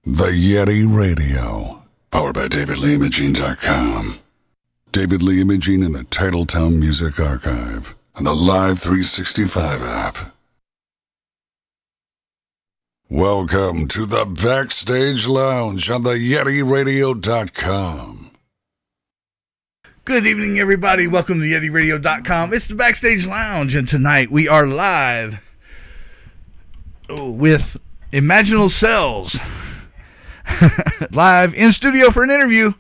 The Yeti Radio, powered by DavidLeeImaging.com. David Lee Imaging in the Titletown Music Archive and the Live 365 app. Welcome to the Backstage Lounge on the YetiRadio.com. Good evening, everybody. Welcome to YetiRadio.com. It's the Backstage Lounge, and tonight we are live with Imaginal Cells. Live in studio for an interview.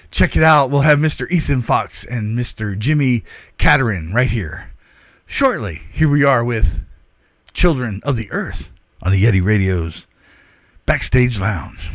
Check it out. We'll have Mr. Ethan Fox and Mr. Jimmy CATERINE right here shortly. Here we are with Children of the Earth on the Yeti Radio's Backstage Lounge.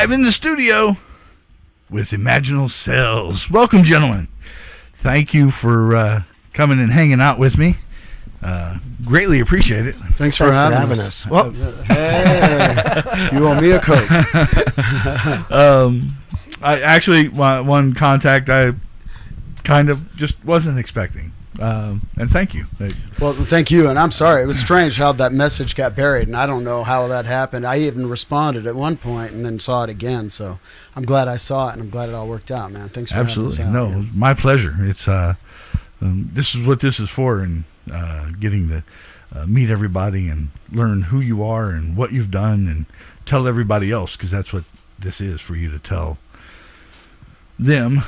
live in the studio with Imaginal Cells. Welcome, gentlemen. Thank you for coming and hanging out with me. Greatly appreciate it. Thanks for having us. Well, hey, you owe me a Coke. I actually, one contact I kind of just wasn't expecting. And thank you. Well, thank you. And I'm sorry. It was strange how that message got buried, and I don't know how that happened. I even responded at one point and then saw it again. So I'm glad I saw it, and I'm glad it all worked out, man. Thanks for having us out. No, my pleasure. It's this is what this is for, and getting to meet everybody and learn who you are and what you've done and tell everybody else, because that's what this is, for you to tell them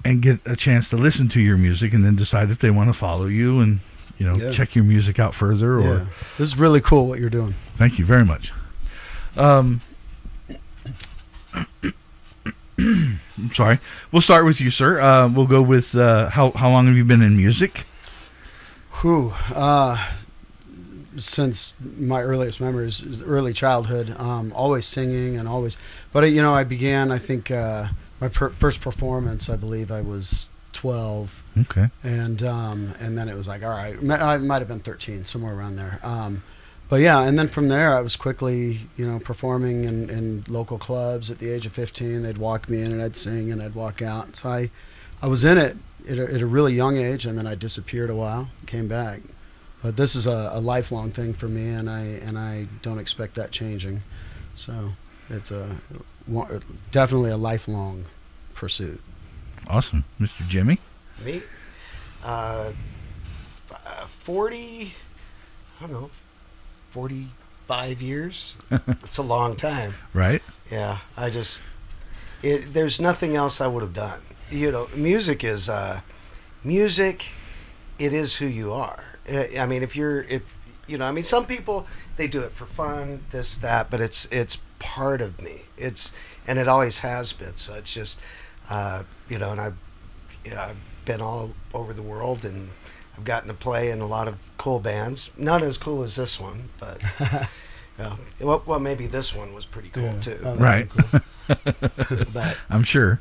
and get a chance to listen to your music and then decide if they want to follow you and, check your music out further. Or this is really cool what you're doing. Thank you very much. I'm sorry. We'll start with you, sir. We'll go with how long have you been in music? Since my earliest memories, early childhood, always singing and always. But I began. I think my first performance, I believe, I was 12. Okay. And then it was like, all right, I might have been 13, somewhere around there. But yeah, and then from there, I was quickly, performing in local clubs at the age of 15. They'd walk me in and I'd sing and I'd walk out. So I was in it at a really young age, and then I disappeared a while, came back. But this is a lifelong thing for me, and I don't expect that changing. So it's definitely a lifelong pursuit. Awesome. Mr. Jimmy? Me? 40, I don't know, 45 years. It's a long time. Right. Yeah, there's nothing else I would have done. Music is, it is who you are. I mean, some people, they do it for fun, this, that, but it's part of me. And it always has been. So it's just, and I've been all over the world, and I've gotten to play in a lot of cool bands. Not as cool as this one, but well, maybe this one was pretty cool too. Right. Cool. But I'm sure.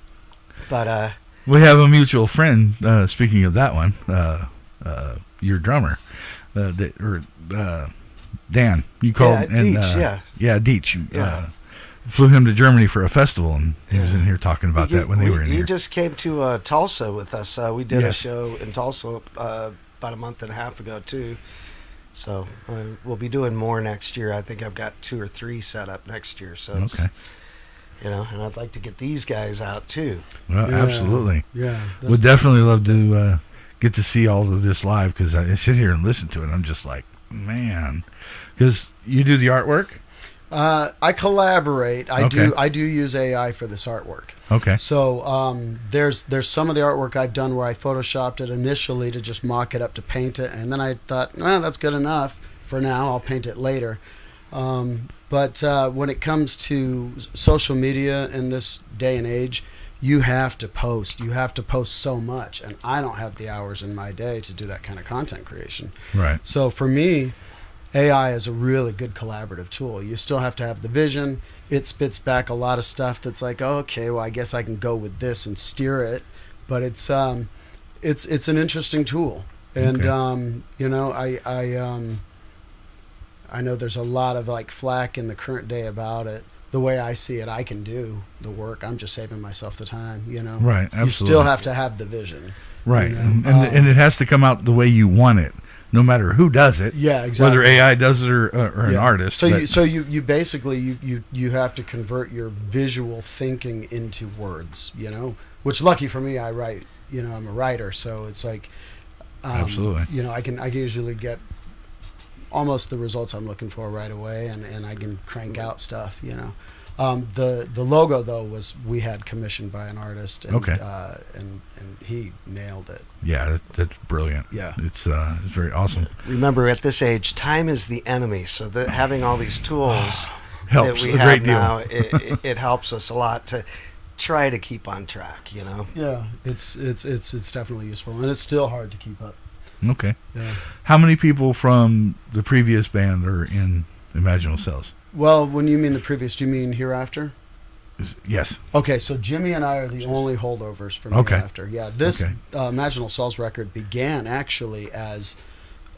But we have a mutual friend. Speaking of that one, your drummer, Dan. You called Deitch, Deitch. Flew him to Germany for a festival, and he was in here talking about that when they were in here. He just came to Tulsa with us. We did a show in Tulsa about a month and a half ago too. So we'll be doing more next year. I think I've got 2 or 3 set up next year. So it's, okay. And I'd like to get these guys out too. Well, absolutely. Yeah. Would definitely love to get to see all of this live, because I sit here and listen to it. And I'm just like, man, because you do the artwork. I collaborate. I do use AI for this artwork. Okay. So there's some of the artwork I've done where I photoshopped it initially to just mock it up to paint it, and then I thought, that's good enough for now. I'll paint it later. But when it comes to social media in this day and age, you have to post. You have to post so much, and I don't have the hours in my day to do that kind of content creation. Right. So for me, AI is a really good collaborative tool. You still have to have the vision. It spits back a lot of stuff that's like, okay, well, I guess I can go with this and steer it. But it's an interesting tool, and I know there's a lot of like flack in the current day about it. The way I see it, I can do the work. I'm just saving myself the time. Right. Absolutely. You still have to have the vision. Right, and it has to come out the way you want it, no matter who does it. Yeah, exactly. Whether AI does it or an artist. So you basically you have to convert your visual thinking into words. Which, lucky for me, I write. I'm a writer, so it's like, absolutely. I can usually get almost the results I'm looking for right away, and I can crank out stuff. The logo though we had commissioned by an artist, and and he nailed it. Yeah, that's brilliant. Yeah, it's very awesome. Remember, at this age, time is the enemy. So that having all these tools helps that we a have great deal. now, it helps us a lot to try to keep on track. Yeah, it's definitely useful, and it's still hard to keep up. Okay. Yeah. How many people from the previous band are in Imaginal Cells? Well, when you mean the previous, do you mean Hereafter? Yes. Okay, so Jimmy and I are the only holdovers from Hereafter. Yeah, this Imaginal Cells record began actually as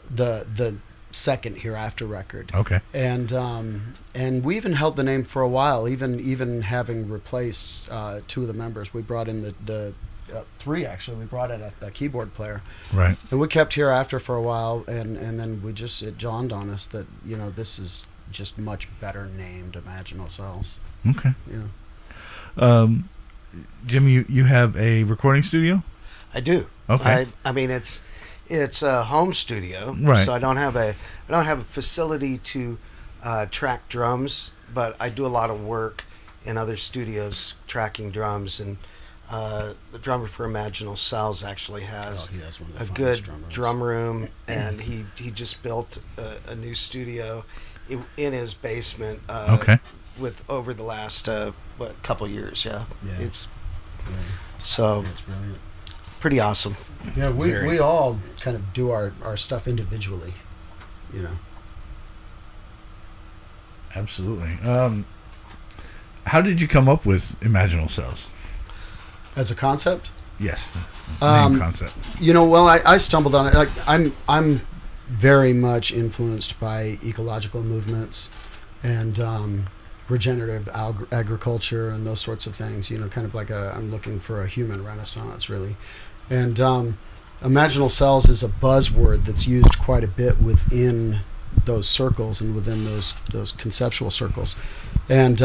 the second Hereafter record. Okay. And we even held the name for a while, even having replaced two of the members. We brought in the three, actually. We brought in a keyboard player. Right. And we kept Hereafter for a while, and then it dawned on us that, this is just much better named Imaginal Cells. Okay. Yeah. Jimmy, you have a recording studio? I do. Okay. I mean, it's a home studio, right? So I don't have a facility to track drums, but I do a lot of work in other studios tracking drums, and the drummer for Imaginal Cells actually has a good drum room, and he just built a new studio in his basement. With over the last couple years, it's brilliant. Pretty awesome. Yeah, we all kind of do our stuff individually, Absolutely. How did you come up with Imaginal Cells? As a concept? Yes. Name concept. Well, I stumbled on it. Like, I'm very much influenced by ecological movements and regenerative agriculture and those sorts of things. Kind of like I'm looking for a human renaissance, really. And Imaginal Cells is a buzzword that's used quite a bit within those circles and within those conceptual circles. And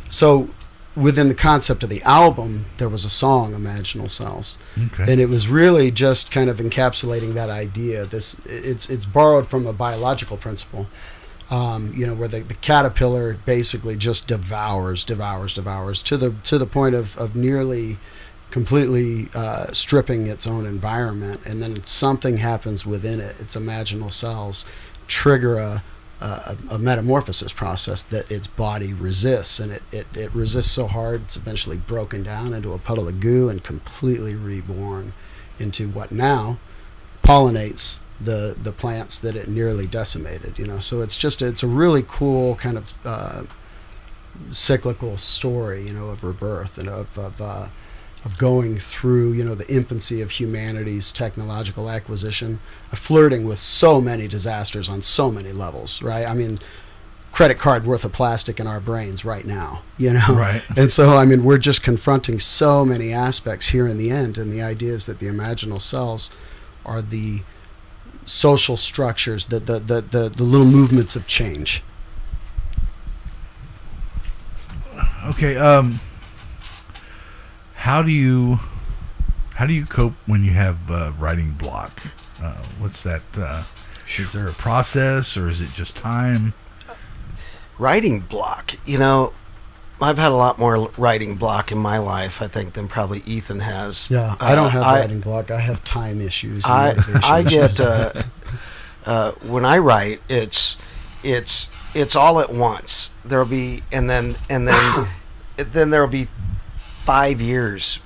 so within the concept of the album, there was a song, Imaginal Cells. Okay. And it was really just kind of encapsulating that idea. It's borrowed from a biological principle, where the caterpillar basically just devours to the point of nearly completely stripping its own environment, and then something happens within it. Its Imaginal Cells trigger a metamorphosis process that its body resists, and it resists so hard it's eventually broken down into a puddle of goo and completely reborn into what now pollinates the plants that it nearly decimated. So it's a really cool kind of cyclical story, of rebirth and of going through, the infancy of humanity's technological acquisition, flirting with so many disasters on so many levels, right? I mean, credit card worth of plastic in our brains right now, Right. And so, I mean, we're just confronting so many aspects here in the end, and the idea is that the Imaginal Cells are the social structures, the little movements of change. Okay. How do you cope when you have writing block? What's that? Is there a process, or is it just time? Writing block. I've had a lot more writing block in my life, I think, than probably Ethan has. Yeah, I don't have writing block. I have time issues. And I get when I write, it's all at once. There'll be and then there'll be 5 years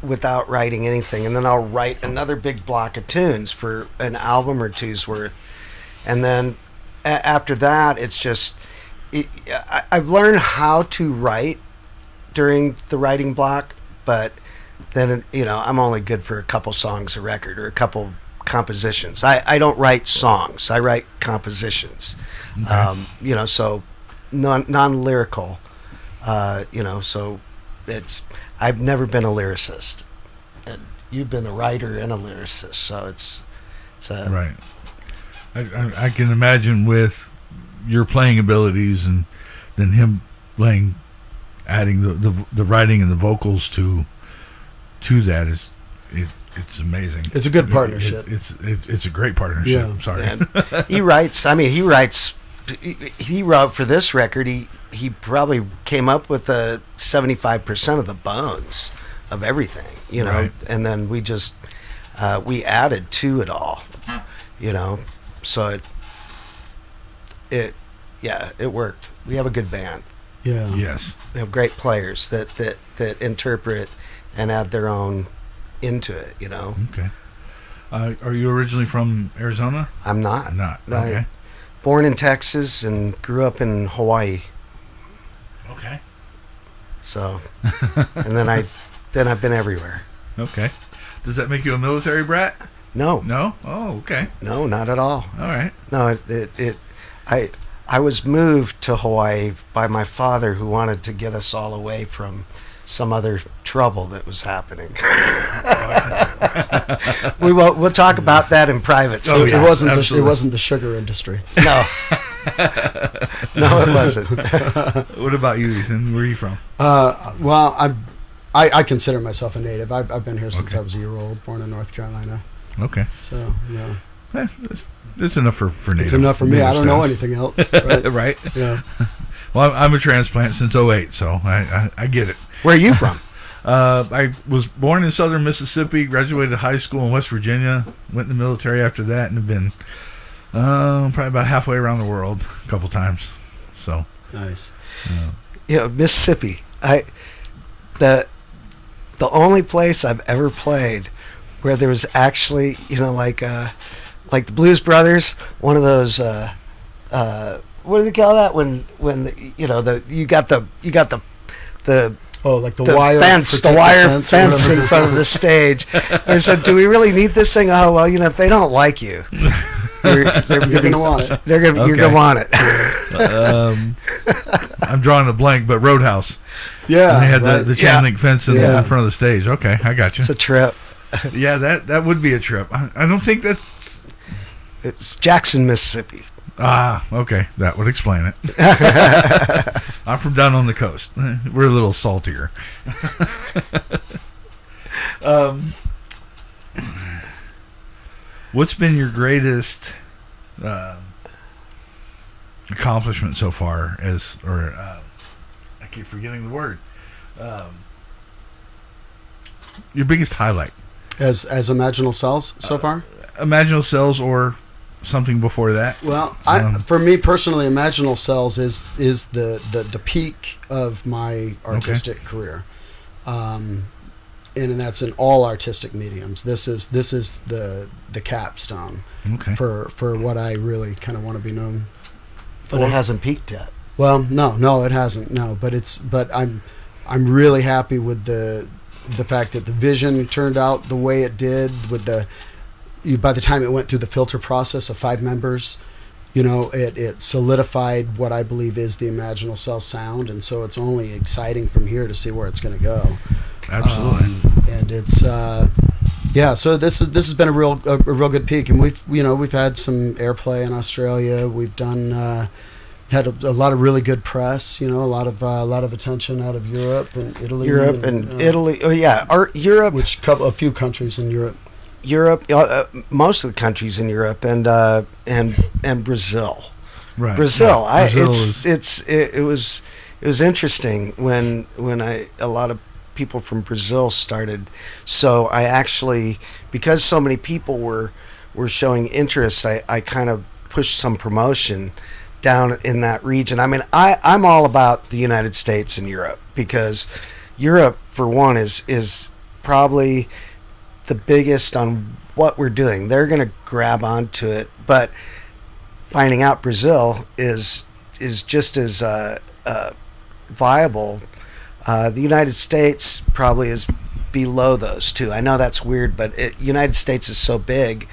without writing anything, and then I'll write another big block of tunes for an album or two's worth, and then after that, it's just I've learned how to write during the writing block, but then I'm only good for a couple songs a record or a couple compositions. I don't write songs, I write compositions. Okay. So non-lyrical, so I've never been a lyricist, and you've been a writer and a lyricist, so it's right. I can imagine with your playing abilities, and then him adding the writing and the vocals to that it's amazing. It's a good partnership. It's a great partnership. Yeah. I'm sorry. And he writes. I mean, he wrote for this record. He probably came up with 75% of the bones of everything, Right. And then we just we added to it all, so it worked. We have a good band. Yeah. Yes. We have great players that interpret and add their own into it, Okay. Are you originally from Arizona? I'm not. Okay. Born in Texas and grew up in Hawaii. Okay. So, and then I've been everywhere. Okay. Does that make you a military brat? No. No? Oh, okay. No, not at all. All right. No, I was moved to Hawaii by my father, who wanted to get us all away from some other trouble that was happening. We'll talk about that in private. So It wasn't the sugar industry. No. No, it wasn't. What about you, Ethan? Where are you from? Well, I consider myself a native. I've been here since I was a year old, born in North Carolina. Okay. So, yeah. It's enough for native. It's enough for me. I don't know anything else. Right? Right? Yeah. Well, I'm a transplant since '08, so I get it. Where are you from? I was born in southern Mississippi, graduated high school in West Virginia, went in the military after that, and have been probably about halfway around the world a couple times. So Nice. Mississippi. The only place I've ever played where there was actually, like the Blues Brothers, one of those what do they call that when you got the like the wire fence, fence in front of the stage. They said, "Do we really need this thing?" Oh well, if they don't like you, you're gonna want it. You're gonna want it. I'm drawing a blank, but Roadhouse. Yeah, and they had right. the chain link fence in front of the stage. Okay, I got you. It's a trip. Yeah, that would be a trip. I don't think that. It's Jackson, Mississippi. Ah, okay, that would explain it. I'm from down on the coast. We're a little saltier. What's been your greatest accomplishment so far? I keep forgetting the word. Your biggest highlight as Imaginal Cells so far? Imaginal Cells or something before that? Well, for me personally, Imaginal Cells is the peak of my artistic career, and that's in all artistic mediums. This is the capstone for what I really kind of want to be known for. But it hasn't peaked yet. Well, no, it hasn't. No, but I'm really happy with the fact that the vision turned out the way it did. By the time it went through the filter process of 5 members, it solidified what I believe is the Imaginal Cell sound, and so it's only exciting from here to see where it's going to go. Absolutely. And it's so this has been a real good peak, and we've had some airplay in Australia. We've done had a lot of really good press, a lot of attention out of Europe and Italy. Italy. Oh yeah, Europe. A few countries in Europe. Most of the countries in Europe and Brazil. Right. Brazil. Yeah. It was interesting when a lot of people from Brazil started. So I actually, because so many people were showing interest, I kind of pushed some promotion down in that region. I mean, I'm all about the United States and Europe, because Europe, for one, is probably the biggest on what we're doing. They're going to grab onto it, but finding out Brazil is just as viable. The United States probably is below those two. I know that's weird, but United States is so big,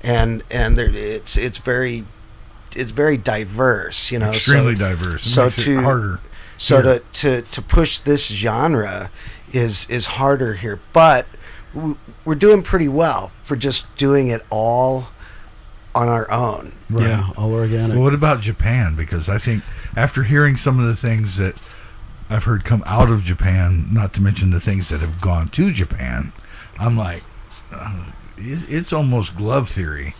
and it's very diverse. Extremely diverse. It makes it harder. So to push this genre is harder here, but we're doing pretty well for just doing it all on our own. Right. Yeah, all organic. Well, what about Japan? Because I think after hearing some of the things that I've heard come out of Japan, not to mention the things that have gone to Japan, I'm like, it's almost glove theory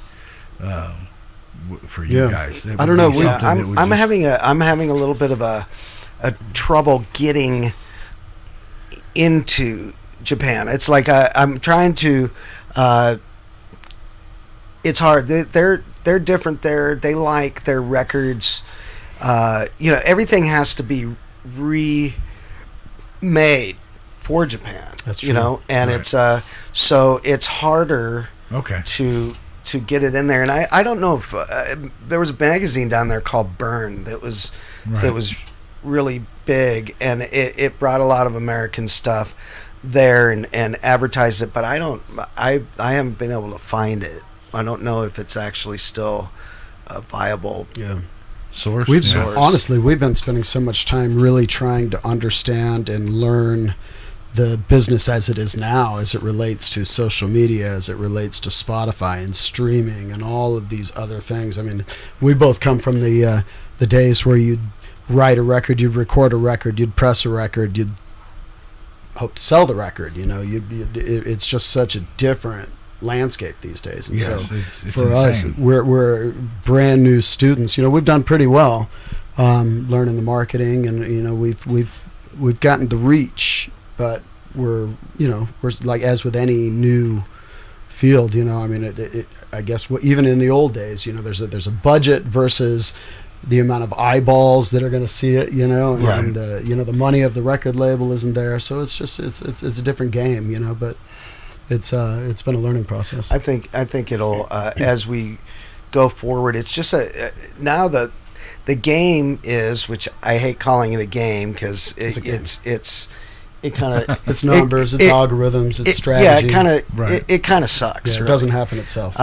for you guys. I don't know. I'm having a little bit of a trouble getting into Japan. It's like I'm trying to. It's hard. They're different there. They like their records. Everything has to be remade for Japan. That's true. And right. It's so it's harder. To get it in there, and I don't know if there was a magazine down there called Burn that was really big, and it brought a lot of American stuff there and advertised it. But I haven't been able to find it. I don't know if it's actually still viable. Yeah. Source. Honestly, we've been spending so much time really trying to understand and learn the business as it is now, as it relates to social media, as it relates to Spotify and streaming and all of these other things. I mean, we both come from the days where you'd write a record, you'd record a record, you'd press a record, you'd hope to sell the record. You know, it's just such a different landscape these days. And yes, so it's for insane. us, we're brand new students. You know, we've done pretty well learning the marketing, and you know, we've gotten the reach, but we're like, as with any new field, you know, I mean, I guess even in the old days, you know, there's a budget versus the amount of eyeballs that are going to see it, you know, and you know, the money of the record label isn't there, so it's just it's a different game, you know, but it's been a learning process. I think it'll as we go forward. It's just now the game is, which I hate calling it a game because it kind of it's numbers, it's algorithms, it's strategy. Yeah, it kind of sucks. Yeah, it doesn't happen itself.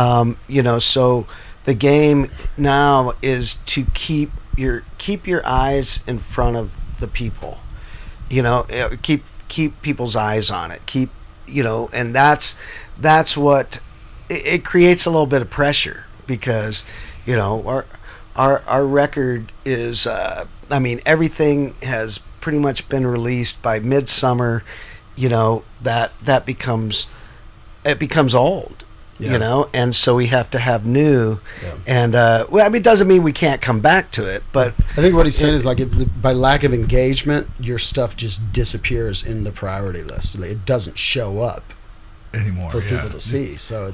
You know, so the game now is to keep your eyes in front of the people. You know, keep people's eyes on it. Keep, you know, and that's what it creates a little bit of pressure, because, you know, our record is I mean, everything has pretty much been released by midsummer. You know, that becomes old. Yeah. You know, and so we have to have new. Yeah. And well, I mean, it doesn't mean we can't come back to it, but I think what he's saying is, like, by lack of engagement, your stuff just disappears in the priority list. It doesn't show up anymore for people to see. So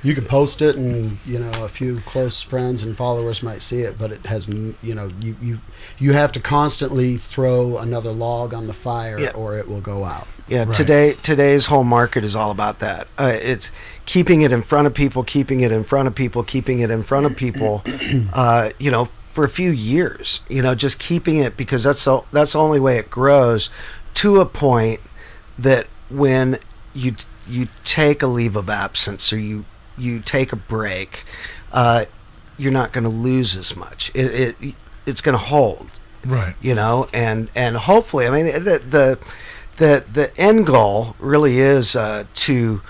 you can post it, and you know, a few close friends and followers might see it, but it has, you know, you have to constantly throw another log on the fire, yeah, or it will go out. Yeah, right. Today's whole market is all about that. It's keeping it in front of people, keeping it in front of people, keeping it in front of people. You know, for a few years. You know, just keeping it, because that's the only way it grows, to a point that when you take a leave of absence, or you take a break, you're not going to lose as much. It's going to hold. Right. You know, and hopefully, I mean, the end goal really is to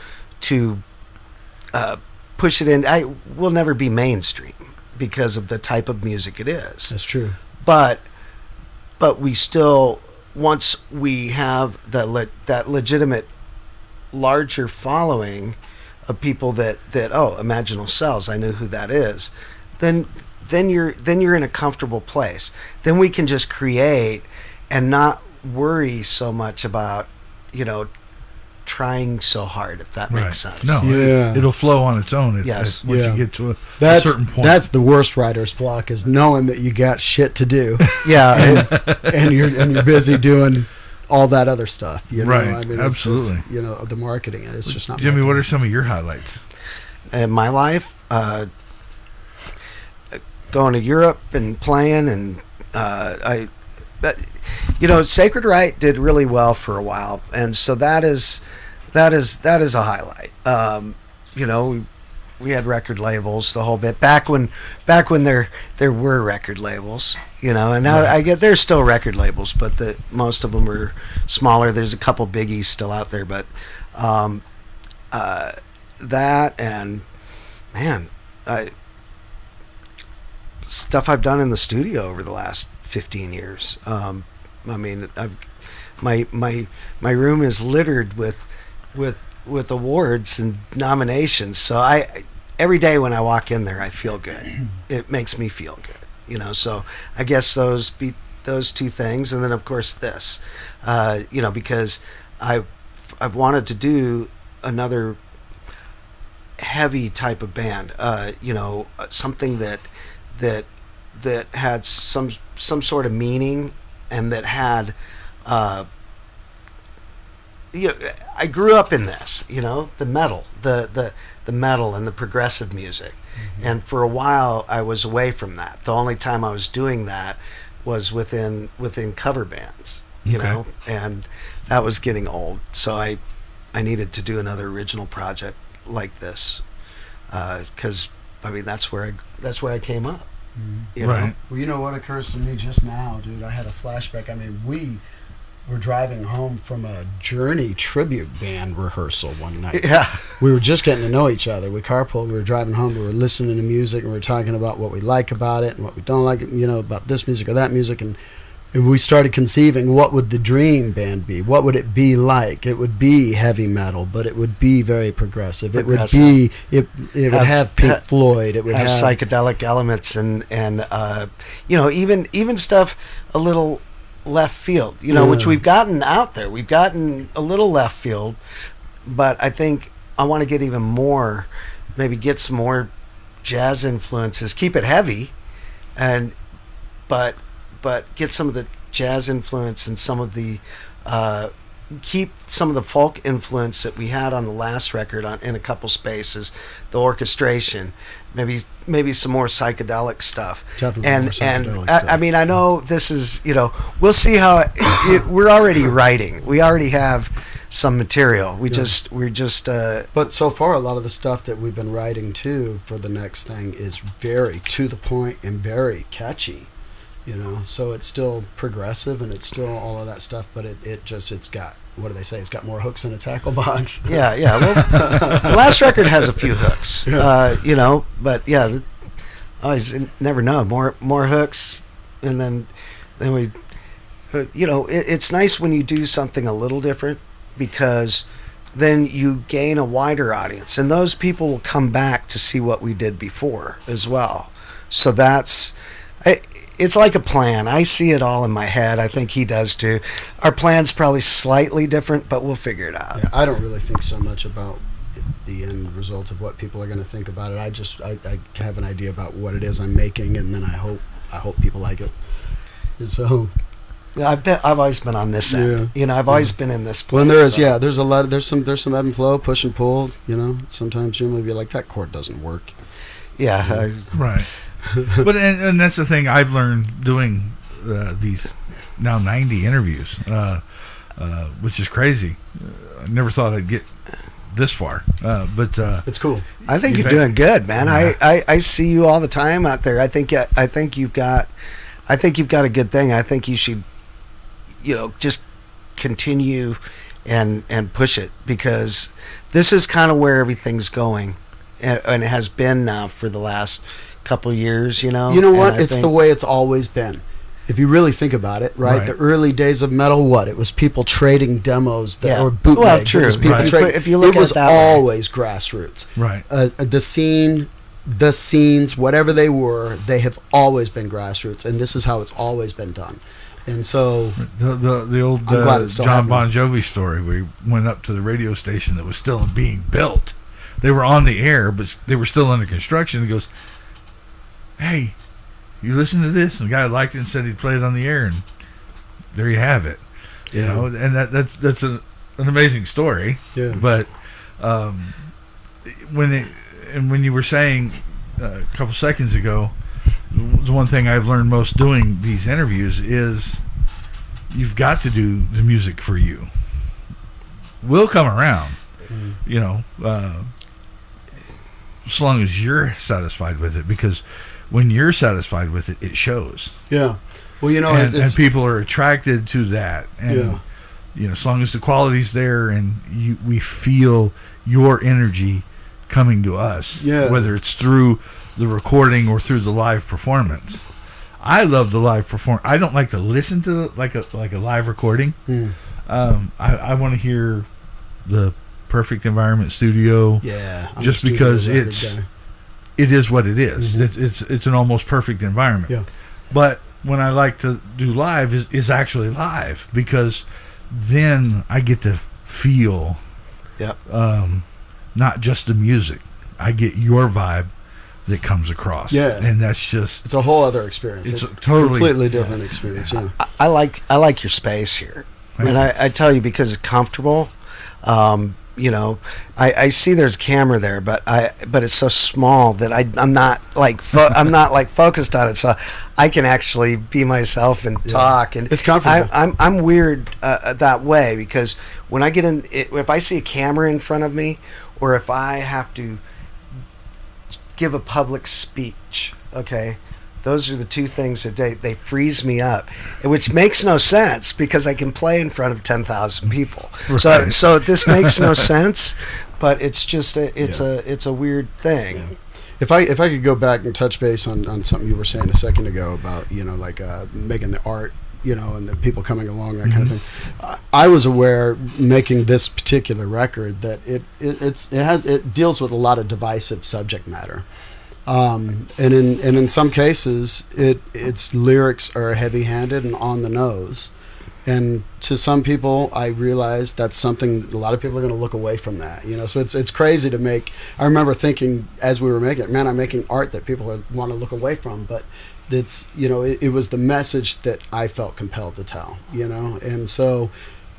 push it in. Will never be mainstream because of the type of music it is. That's true. But we still, once we have that legitimate larger following of people that Imaginal sells, I know who that is, then you're in a comfortable place. Then we can just create and not worry so much about, you know, trying so hard, if that makes sense. No, yeah. it'll flow on its own. Yes. Once you get to a certain point. That's the worst writer's block, is knowing that you got shit to do. Yeah. and you're busy doing all that other stuff. You know? Right. I mean, absolutely. It's just, you know, the marketing, it's just not. Jimmy, what are some of your highlights? In my life, going to Europe and playing, and you know, Sacred Right did really well for a while, and so that is a highlight. You know, we had record labels the whole bit back when there were record labels. You know, and now there's still record labels, but most of them are smaller. There's a couple biggies still out there, but that, and man, stuff I've done in the studio over the last 15 years. I mean, my room is littered with awards and nominations. So every day when I walk in there, I feel good. It makes me feel good, you know. So I guess those two things, and then of course this, you know, because I've wanted to do another heavy type of band, you know, something that had some sort of meaning, and that had, you know, I grew up in this, you know, the metal, the metal and the progressive music, mm-hmm. and for a while I was away from that. The only time I was doing that was within cover bands, you know, and that was getting old. So I needed to do another original project like this, because I mean that's where I came up. You know? Well, you know what occurs to me just now, dude? I had a flashback. I mean, we were driving home from a Journey tribute band rehearsal one night. Yeah. We were just getting to know each other. We carpooled. We were driving home. We were listening to music, and we were talking about what we like about it and what we don't like, you know, about this music or that music. And we started conceiving, what would the dream band be? What would it be like? It would be heavy metal, but it would be very progressive. It would be, it would have Pink Floyd. It would have psychedelic elements and you know, even stuff a little left field, you know, which we've gotten out there. We've gotten a little left field, but I think I want to get even more, maybe get some more jazz influences, keep it heavy, but get some of the jazz influence and some of the keep some of the folk influence that we had on the last record in a couple spaces, the orchestration, maybe some more psychedelic stuff. Definitely more psychedelic stuff. I mean, I know this is, you know, we'll see how we're already writing. We already have some material. We're just but so far a lot of the stuff that we've been writing too for the next thing is very to the point and very catchy. You know, so it's still progressive and it's still all of that stuff, but it's got, what do they say? It's got more hooks in a tackle box. Yeah. Well, the last record has a few hooks, you know, but yeah, always never know. More hooks, and then we, you know, it's nice when you do something a little different, because then you gain a wider audience, and those people will come back to see what we did before as well. So it's like a plan. I see it all in my head. I think he does too. Our plan's probably slightly different, but we'll figure it out. Yeah, I don't really think so much about the end result of what people are going to think about it. I have an idea about what it is I'm making, and then I hope people like it. And so I've always been on this end. You know, I've always been in this place. Well, and there is, there's a lot. There's some ebb and flow, push and pull. You know, sometimes Jim will be like, that chord doesn't work. Yeah. Right. But and that's the thing I've learned doing these now 90 interviews, which is crazy. I never thought I'd get this far, but it's cool. I think you're doing good, man. Yeah. I see you all the time out there. I think you've got a good thing. I think you should, you know, just continue and push it, because this is kind of where everything's going, and it has been now for the last couple years, you know. You know what? It's the way it's always been. If you really think about it, right? The early days of metal, it was people trading demos that were bootlegs. Well, true. It was people If you look it was at that always grassroots. Right. The scenes, whatever they were, they have always been grassroots, and this is how it's always been done. And so the old John Bon Jovi story, where he went up to the radio station that was still being built. They were on the air, but they were still under construction. He goes, "Hey, you listen to this?" And the guy liked it and said he'd play it on the air, and there you have it. You know, and that's an amazing story. Yeah. But when you were saying a couple seconds ago, the one thing I've learned most doing these interviews is you've got to do the music for you. We'll come around, you know, as long as you're satisfied with it, because when you're safied with it, it shows. Yeah. Well, you know, and people are attracted to that. And, you know, as long as the quality's there and we feel your energy coming to us, whether it's through the recording or through the live performance. I love the live performance. I don't like to listen to like a live recording. I want to hear the Perfect Environment studio. Yeah. Just because it is what it is. It's an almost perfect environment. Yeah. But when I like to do live is actually live, because then I get to feel not just the music. I get your vibe that comes across. Yeah. And that's just... It's a whole other experience. It's a totally... completely different experience, yeah. I like your space here. Right. And I tell you, because it's comfortable, I see there's a camera there, but it's so small that I'm not like focused on it, so I can actually be myself and talk. And it's comfortable. I'm weird that way, because when I get in, if I see a camera in front of me, or if I have to give a public speech, okay, those are the two things that they freeze me up, which makes no sense, because I can play in front of 10,000 people. Right. So this makes no sense, but it's just it's a weird thing. If I could go back and touch base on something you were saying a second ago about making the art, and the people coming along, that kind of thing. I was aware, making this particular record, that it deals with a lot of divisive subject matter. And in some cases, its lyrics are heavy-handed and on the nose, and to some people, I realize that's something a lot of people are going to look away from that. So it's crazy to make. I remember thinking as we were making it, man, I'm making art that people want to look away from, but it's it was the message that I felt compelled to tell. And so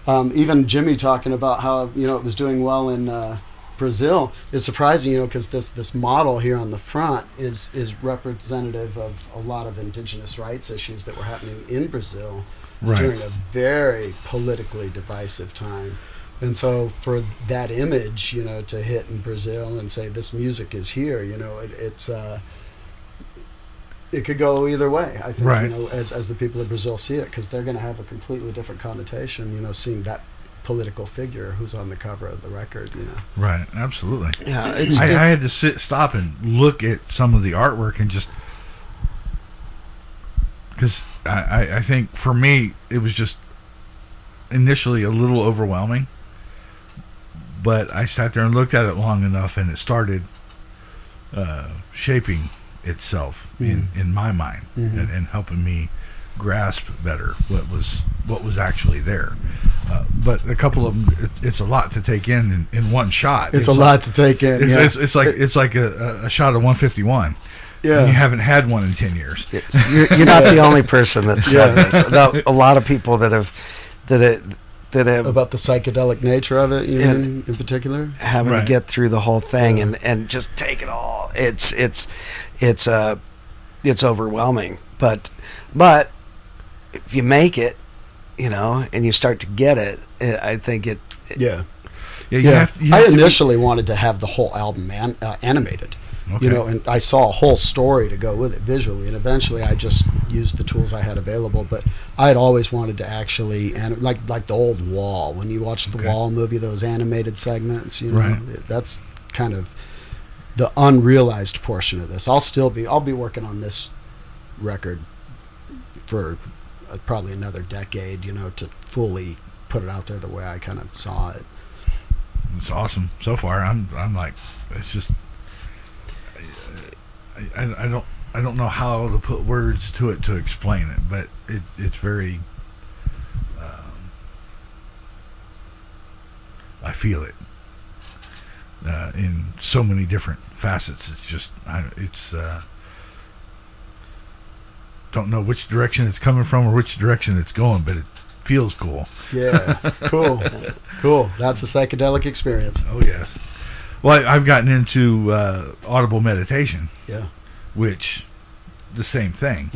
even Jimmy talking about how it was doing well in Brazil is surprising, because this model here on the front is representative of a lot of indigenous rights issues that were happening in Brazil during a very politically divisive time. And so for that image, to hit in Brazil and say this music is here, it could go either way, I think, as the people of Brazil see it, because they're going to have a completely different connotation, seeing that political figure who's on the cover of the record. Right, absolutely. Yeah, I had to stop and look at some of the artwork, and just because I think for me it was just initially a little overwhelming, but I sat there and looked at it long enough, and it started shaping itself in my mind, and helping me grasp better what was actually there. But a couple of them, it's a lot to take in one shot. It's a lot to take in. It's like a shot of 151. Yeah, and you haven't had one in 10 years. You're not the only person that said this. A lot of people that have about the psychedelic nature of it, in particular, having to get through the whole thing and just take it all. It's overwhelming. But if you make it, and you start to get it, I think it. Yeah. I initially wanted to have the whole album animated. Okay. And I saw a whole story to go with it visually, and eventually I just used the tools I had available. But I had always wanted to actually, like the old Wall. When you watch the Wall movie, those animated segments, that's kind of the unrealized portion of this. I'll be working on this record for probably another decade, to fully put it out there the way I kind of saw it. It's awesome so far. I'm like, it's just. I don't know how to put words to it to explain it, but it's very. I feel it in so many different facets. It's just don't know which direction it's coming from or which direction it's going, but it feels cool. Yeah, cool. That's a psychedelic experience. Oh yes. Well, I've gotten into audible meditation. Yeah. Which, the same thing,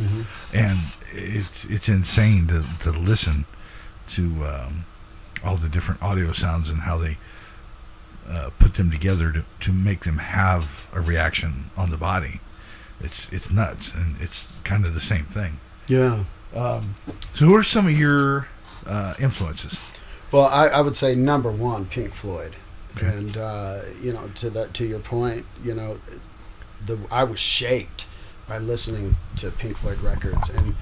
and it's insane to listen to all the different audio sounds and how they put them together to make them have a reaction on the body. It's nuts, and it's kind of the same thing. Yeah. So, who are some of your influences? Well, I would say number one, Pink Floyd. Okay. And to your point, I was shaped by listening to Pink Floyd records, and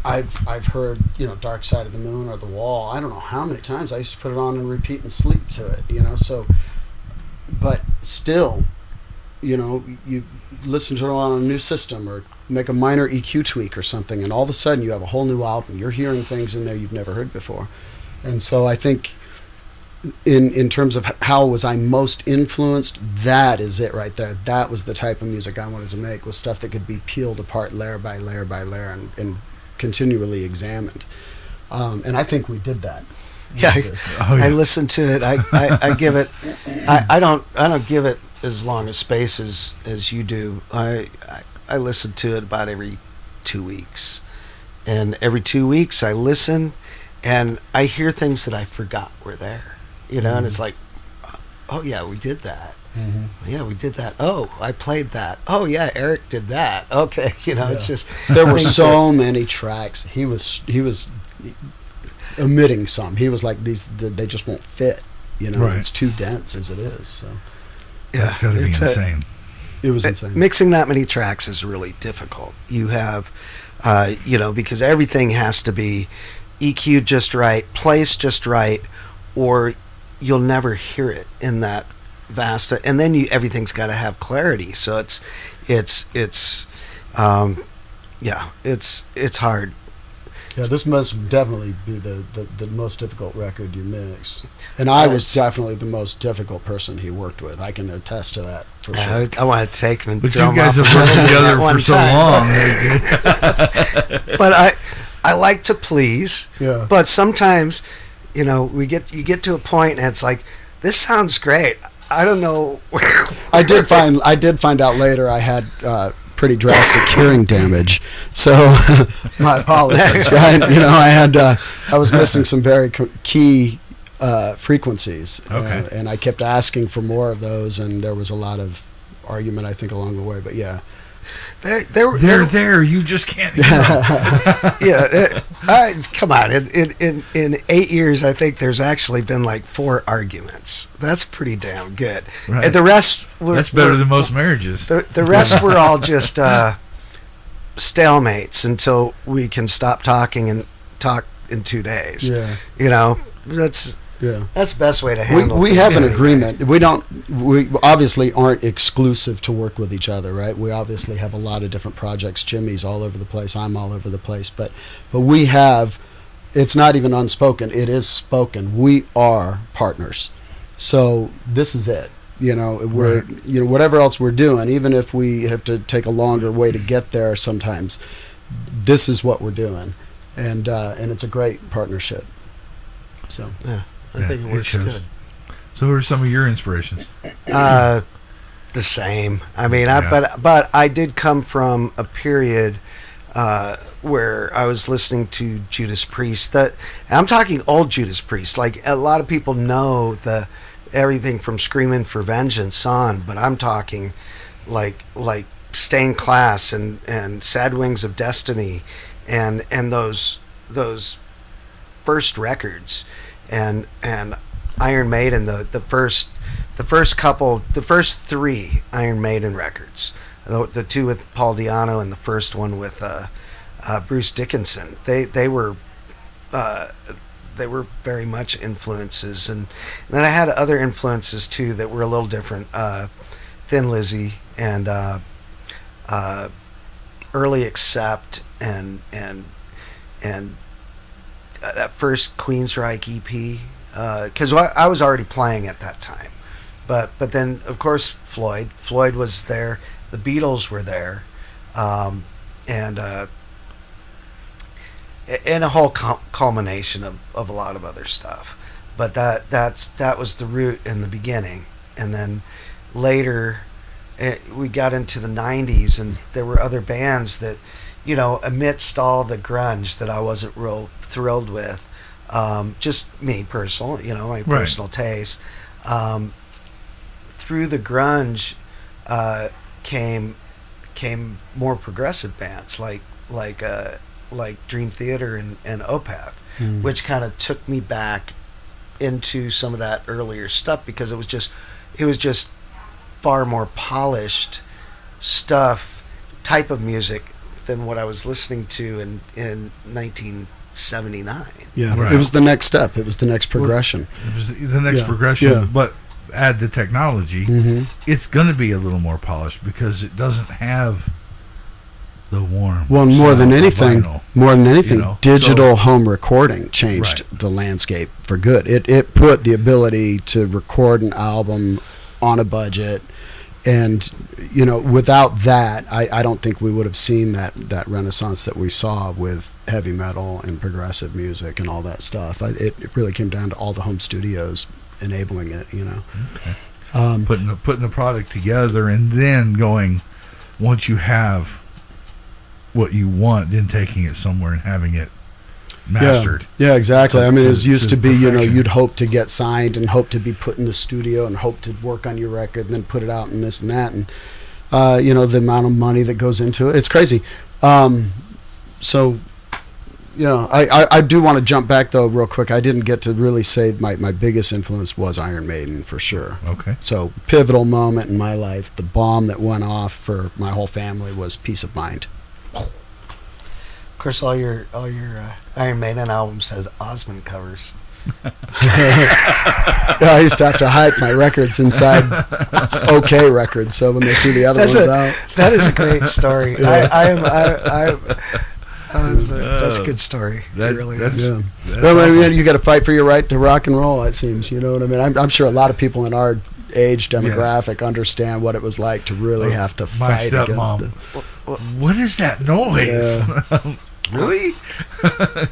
I've heard Dark Side of the Moon or The Wall. I don't know how many times I used to put it on and repeat and sleep to it. So, but still, you listen to it on a new system or make a minor EQ tweak or something, and all of a sudden you have a whole new album. You're hearing things in there you've never heard before. And so I think in terms of how was I most influenced, that is it right there. That was the type of music I wanted to make, was stuff that could be peeled apart layer by layer by layer and continually examined. And I think we did that. Yeah, Oh, yeah. I listen to it. I give it. I don't give it as long a space as you do. I listen to it about every 2 weeks, and every 2 weeks I listen, and I hear things that I forgot were there. And it's like, oh yeah, we did that. Yeah, we did that. Oh, I played that. Oh yeah, Eric did that. Okay, it's just there were so many tracks. He was omitting some. He was like, they just won't fit. Right. It's too dense as it is. So That's got to be insane. it was insane. Mixing that many tracks is really difficult. You have, because everything has to be EQ'd just right, placed just right, or you'll never hear it in that vast. And then everything's got to have clarity. So it's hard. Yeah, this must definitely be the most difficult record you mixed. And I was definitely the most difficult person he worked with. I can attest to that for sure. I want to take him and But throw you him guys off have worked together one for so time. long. But I like to please. Yeah. But sometimes, you get to a point and it's like, this sounds great. I don't know. I did find out later I had pretty drastic hearing damage. So my apologies, right? I was missing some very key frequencies. Okay. And I kept asking for more of those, and there was a lot of argument, I think, along the way. But yeah. They're there. You just can't hear them. Yeah. Come on. In 8 years, I think there's actually been like 4 arguments. That's pretty damn good. Right. And the rest That's better than most marriages. The rest were all just stalemates until we can stop talking and talk in 2 days. Yeah. That's the best way to handle it. We have an agreement. We obviously aren't exclusive to work with each other, right? We obviously have a lot of different projects. Jimmy's all over the place. I'm all over the place. But we have, it's not even unspoken. It is spoken. We are partners. So this is it. We're, whatever else we're doing, even if we have to take a longer way to get there sometimes, this is what we're doing. And it's a great partnership. So, yeah. I think it works good. So, who are some of your inspirations? The same. I mean, but I did come from a period where I was listening to Judas Priest. And I'm talking old Judas Priest. Like a lot of people know everything from Screaming for Vengeance on, but I'm talking like Stained Class and Sad Wings of Destiny, and those first records. And Iron Maiden, the first 3 Iron Maiden records, the 2 with Paul Di'Anno and the first one with Bruce Dickinson, they were very much influences, and then I had other influences too that were a little different. Thin Lizzy and Early Accept and that first Queensryche EP, because I was already playing at that time, but then of course Floyd was there, the Beatles were there, and a whole culmination of a lot of other stuff, but that was the root in the beginning, and then later we got into the 90s, and there were other bands that, amidst all the grunge that I wasn't real thrilled with, just me personal, my personal taste. Through the grunge came more progressive bands like Dream Theater and Opeth, which kind of took me back into some of that earlier stuff, because it was just far more polished type of music than what I was listening to in 1979. Yeah, right. It was the next step. It was the next progression. It was the next progression, but add the technology, it's going to be a little more polished because it doesn't have the warm. Well, more than anything, digital home recording changed the landscape for good. It put the ability to record an album on a budget And without that, I don't think we would have seen that renaissance that we saw with heavy metal and progressive music and all that stuff. It really came down to all the home studios enabling it. Okay. Putting the product together, and then going, once you have what you want, then taking it somewhere and having it mastered. Yeah, exactly. I mean, it was used to be, perfection. you'd hope to get signed and hope to be put in the studio and hope to work on your record and then put it out and this and that. And, the amount of money that goes into it, it's crazy. I do want to jump back, though, real quick. I didn't get to really say my biggest influence was Iron Maiden, for sure. Okay. So, pivotal moment in my life, the bomb that went off for my whole family was Peace of Mind. Of course, all your Iron Maiden albums has Osmond covers. I used to have to hide my records inside OK Records, so when they threw the other ones out. That is a great story. Yeah. That's a good story. That's awesome. You got to fight for your right to rock and roll, it seems. You know what I mean? I'm sure a lot of people in our age demographic understand what it was like to really have to fight against it. What is that noise? Yeah. Really?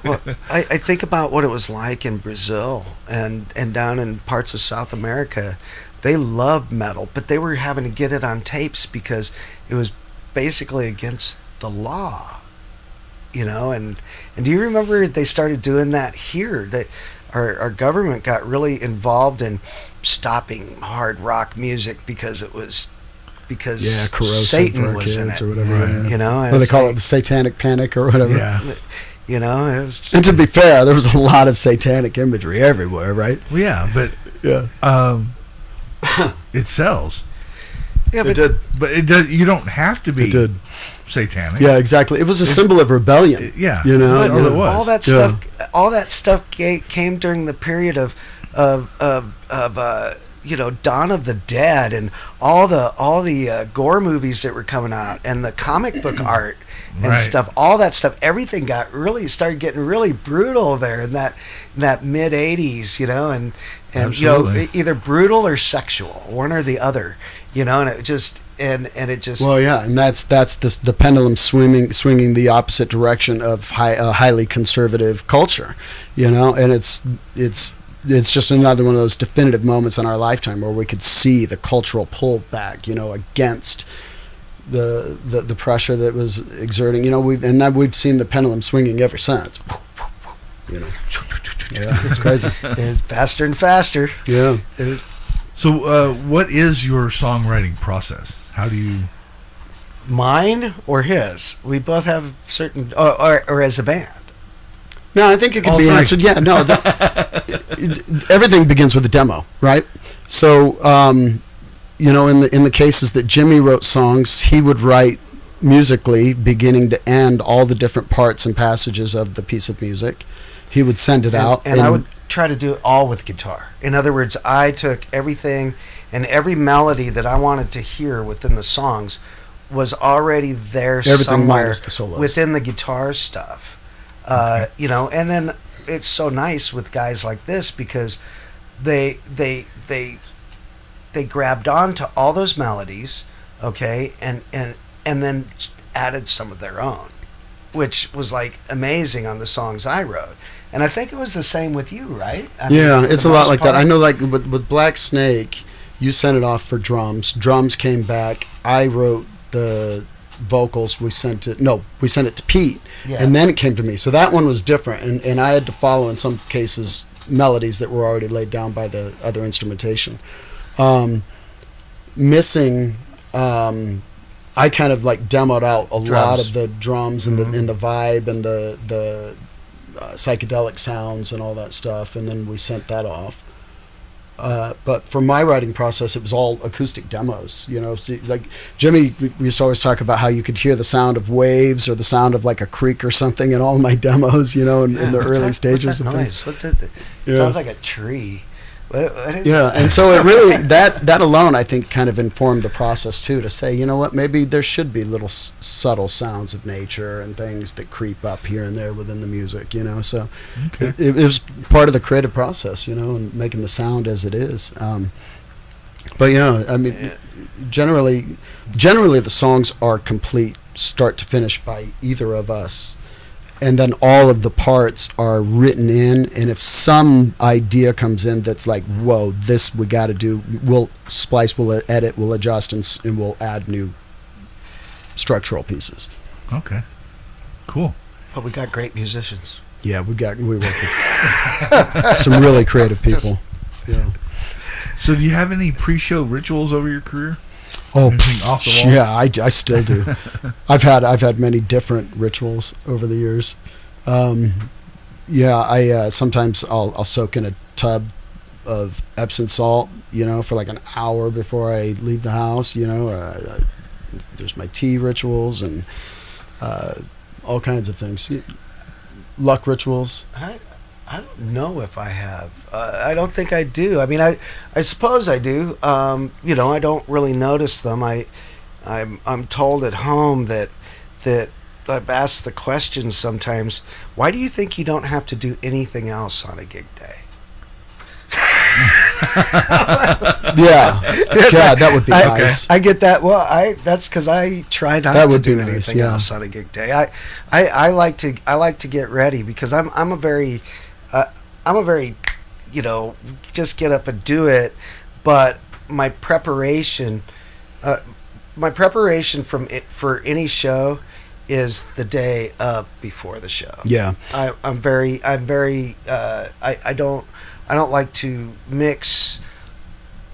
Well, I think about what it was like in Brazil and down in parts of South America. They loved metal, but they were having to get it on tapes because it was basically against the law. And do you remember they started doing that here? That our government got really involved in stopping hard rock music because corrosive Satan was in kids it, or whatever. Right. Or they call it the Satanic Panic or whatever. Yeah. It was just, And to be fair, there was a lot of satanic imagery everywhere, right? Well, yeah, but it sells. yeah, It did. But it does. You don't have to be It did. satanic. Yeah, exactly. It was a symbol of rebellion. Yeah. But All it was. all that stuff came during the period of Dawn of the Dead and all the gore movies that were coming out and the comic book art and stuff. All that stuff, everything started getting really brutal there in that mid '80s, and Absolutely. either brutal or sexual, one or the other, and it just and it just. Well, yeah, and that's the pendulum swinging the opposite direction of highly conservative culture, and it's just another one of those definitive moments in our lifetime where we could see the cultural pullback, against the pressure that was exerting. We've seen the pendulum swinging ever since. Yeah, it's crazy. It's faster and faster. Yeah. So, what is your songwriting process? How do you? Mine or his? We both have certain, or as a band. No, I think it can be answered. Yeah, no. Everything begins with a demo, right? So, in the cases that Jimmy wrote songs, he would write musically, beginning to end, all the different parts and passages of the piece of music. He would send it out, and I would try to do it all with guitar. In other words, I took everything and every melody that I wanted to hear within the songs was already there somewhere minus the solos. within the guitar stuff. And then it's so nice with guys like this because they grabbed on to all those melodies, okay, and then added some of their own, which was like amazing on the songs I wrote. And I think it was the same with you, right? It's a lot like that. I know, like with Black Snake, you sent it off for drums. Drums came back. I wrote the vocals. We sent it to Pete, and then it came to me. So that one was different, and I had to follow in some cases melodies that were already laid down by the other instrumentation. Missing, I kind of like demoed out a lot of the drums and the vibe and the psychedelic sounds and all that stuff, and then we sent that off. But for my writing process, it was all acoustic demos. So like Jimmy, we used to always talk about how you could hear the sound of waves or the sound of like a creek or something in all my demos. In the early stages of things. What's it? It sounds like a tree. What is it? And so it really that alone, I think, kind of informed the process too. To say, maybe there should be little subtle sounds of nature and things that creep up here and there within the music. So it was part of the creative process. And making the sound as it is. But yeah, I mean, generally the songs are complete start to finish by either of us, and then all of the parts are written in. And if some idea comes in that's like, whoa, this we got to do, we'll splice, we'll edit, we'll adjust, and we'll add new structural pieces. Okay, cool. But we got great musicians. Yeah, we work with some really creative people. Yeah. So do you have any pre-show rituals over your career? Oh, anything off the wall? Yeah, I still do. I've had many different rituals over the years. I sometimes I'll soak in a tub of Epsom salt, for like an hour before I leave the house. There's my tea rituals and all kinds of things. Luck rituals. I don't know if I have. I don't think I do. I mean, I suppose I do. I don't really notice them. I'm told at home that I've asked the question sometimes. Why do you think you don't have to do anything else on a gig day? Yeah, that would be nice. I get that. Well, that's because I try not to do anything else on a gig day. I like to get ready because I'm a very just get up and do it. But my preparation for any show is the day up before the show. Yeah, I don't like to mix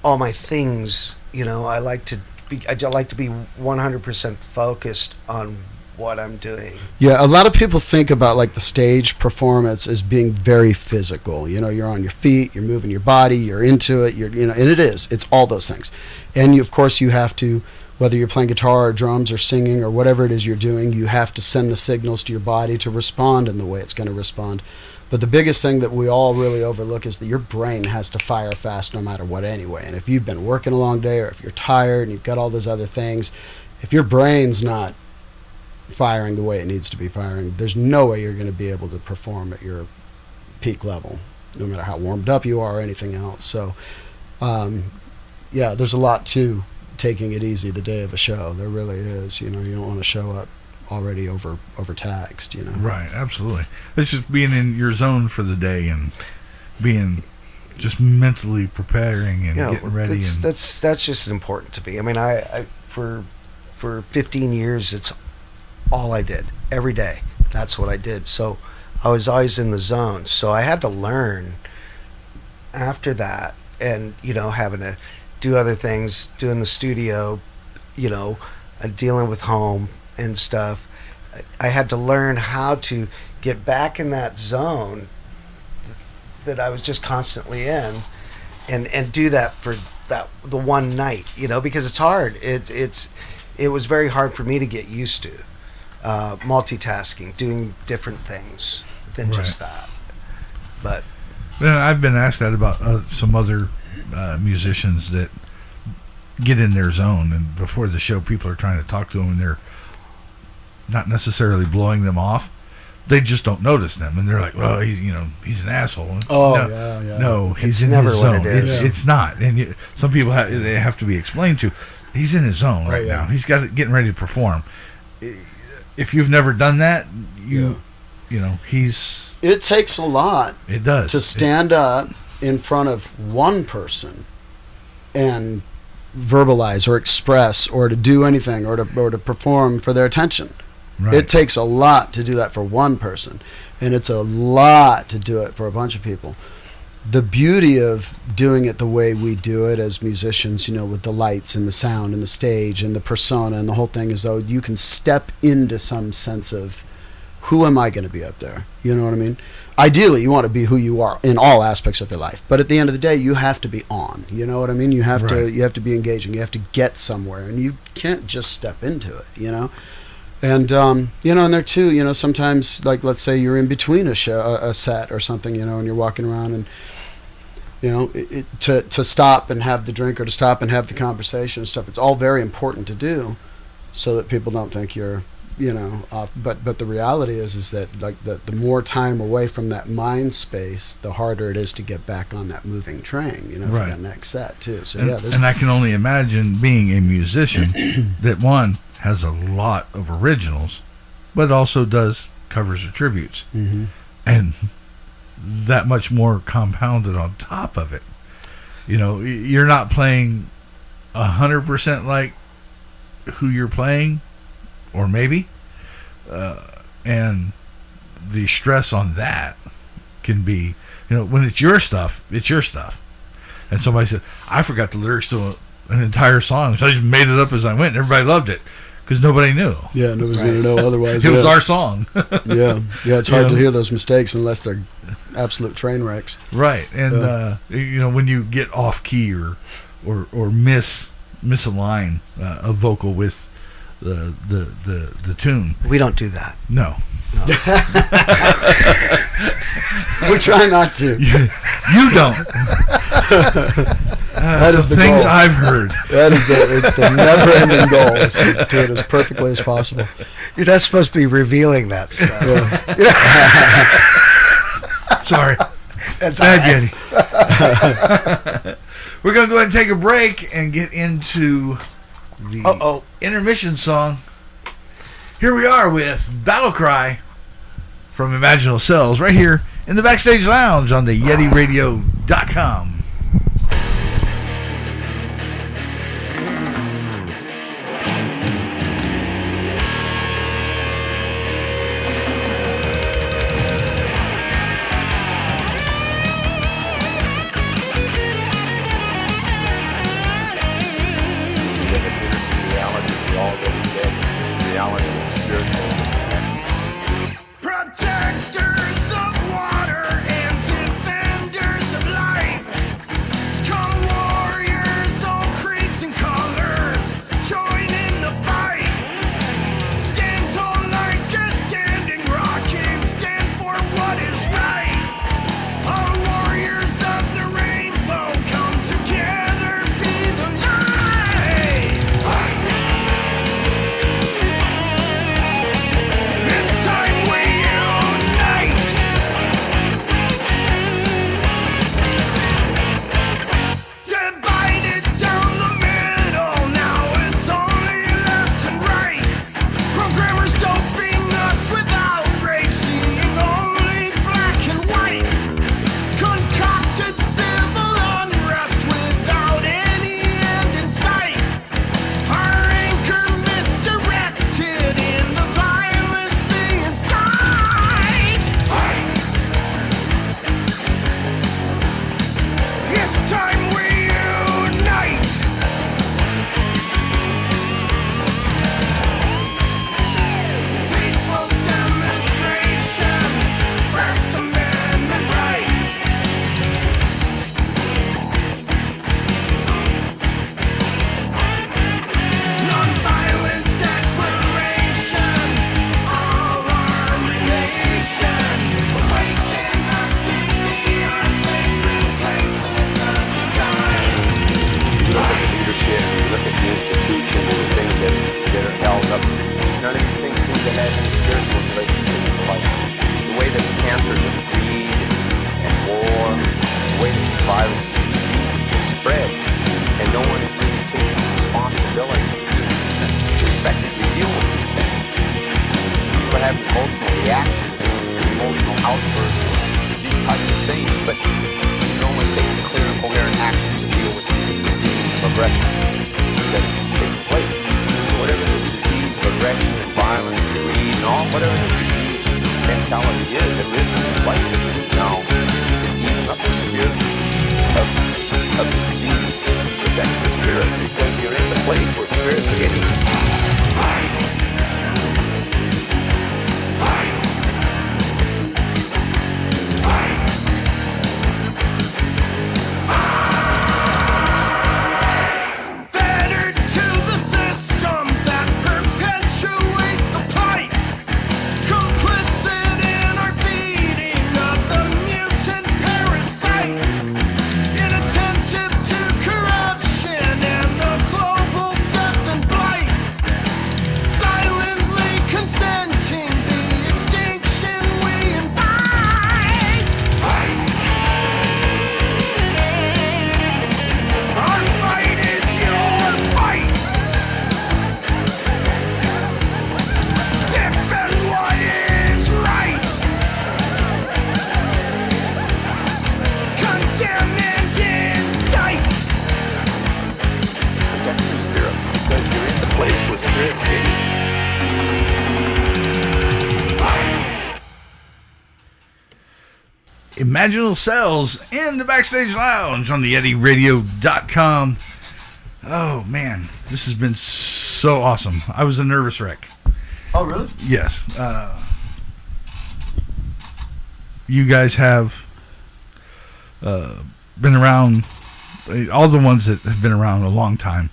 all my things. I like to be 100% focused on what I'm doing. Yeah, a lot of people think about like the stage performance as being very physical. You're on your feet, you're moving your body, you're into it, and it's all those things. And of course you have to, whether you're playing guitar or drums or singing or whatever it is you're doing, you have to send the signals to your body to respond in the way it's going to respond. But the biggest thing that we all really overlook is that your brain has to fire fast no matter what anyway. And if you've been working a long day or if you're tired and you've got all those other things, if your brain's not firing the way it needs to be firing, there's no way you're going to be able to perform at your peak level, no matter how warmed up you are or anything else. So, there's a lot to taking it easy the day of a show. There really is. You don't want to show up already overtaxed. Right, absolutely. It's just being in your zone for the day and being just mentally preparing and getting ready. That's just important to me. I mean, I for 15 years, it's all I did every day. That's what I did. So I was always in the zone. So I had to learn after that, and having to do other things, doing the studio, and dealing with home and stuff. I had to learn how to get back in that zone that I was just constantly in, and do that for the one night, because it's hard. It was very hard for me to get used to multitasking, doing different things than just that. But I've been asked that about some other musicians that get in their zone, and before the show, people are trying to talk to them, and they're not necessarily blowing them off. They just don't notice them, and they're like, "Well, he's an asshole." No, he's in his zone. It's not, and some people they have to be explained to. He's in his zone right now. He's getting ready to perform. If you've never done that, he's. It takes a lot. It does to stand up in front of one person and verbalize or express or to do anything or to perform for their attention. Right. It takes a lot to do that for one person, and it's a lot to do it for a bunch of people. The beauty of doing it the way we do it as musicians, with the lights and the sound and the stage and the persona and the whole thing, is though you can step into some sense of, who am I going to be up there? You know what I mean? Ideally, you want to be who you are in all aspects of your life, but at the end of the day, you have to be on. You know what I mean? You have to be engaging. You have to get somewhere, and you can't just step into it. And and there too, sometimes, like, let's say you're in between a show, a set or something, and you're walking around, and to stop and have the drink or to stop and have the conversation and stuff. It's all very important to do, so that people don't think you're But the reality is that like the more time away from that mind space, the harder it is to get back on that moving train, for that next set too. So and I can only imagine being a musician that one has a lot of originals, but also does covers or tributes, and that much more compounded on top of it. You're not playing 100% like who you're playing, or maybe, and the stress on that can be, when it's your stuff, and somebody said, I forgot the lyrics to an entire song, so I just made it up as I went, and everybody loved it, because nobody knew. Yeah, nobody's going to know otherwise. It was our song. Yeah, it's hard to hear those mistakes unless they're absolute train wrecks. Right, and when you get off key or miss a line, a vocal with the tune. We don't do that. No. We try not to. You don't. That is the things goal. I've heard. It's the never-ending goal is to do it as perfectly as possible. You're not supposed to be revealing that stuff. Sorry. That's bad, Yeti. We're going to go ahead and take a break and get into the intermission song. Here we are with Battle Cry from Imaginal Cells right here in the Backstage Lounge on the YetiRadio.com. Protectors of water and defenders of life. Come warriors, all creeds and colors, join in the fight. Stand tall like a standing rock and stand for what is right. All warriors of the rainbow, come together, be the light. It's time we unite. Divided down the middle, now it's only left and right. Programmers doping us with outrage, seeing only black and white. Concocted civil unrest without any end in sight. Our anchor misdirected in the violence they incite. It's time we unite. Peaceful demonstration, First Amendment right. Non-violent declaration, all our relations. Awaken us to see our sacred place in the design. You look at the leadership, you look at the institutions and the things that are held up. None of these things seem to have any spiritual relationship with life. The way that the cancers of greed and war, the way that these viruses, these diseases have spread, and no one is really taking responsibility to effectively deal with these things. People have emotional reactions and emotional outbursts to these types of things, but no one's taking clear and coherent action to deal with these disease of aggression that is taking place. So whatever this disease of aggression and violence and greed and all, whatever this disease mentality is that lives in this life system now, it's eating up the spirit of the disease. Protect the spirit, because you're in the place where spirits are getting Fettered to the systems that perpetuate the plight. Complicit in our feeding of the mutant parasite. Inattentive to corruption and the global death and blight. Imaginal Cells in the Backstage Lounge on the YetiRadio.com. Oh, man. This has been so awesome. I was a nervous wreck. Oh, really? Yes. You guys have been around, all the ones that have been around a long time.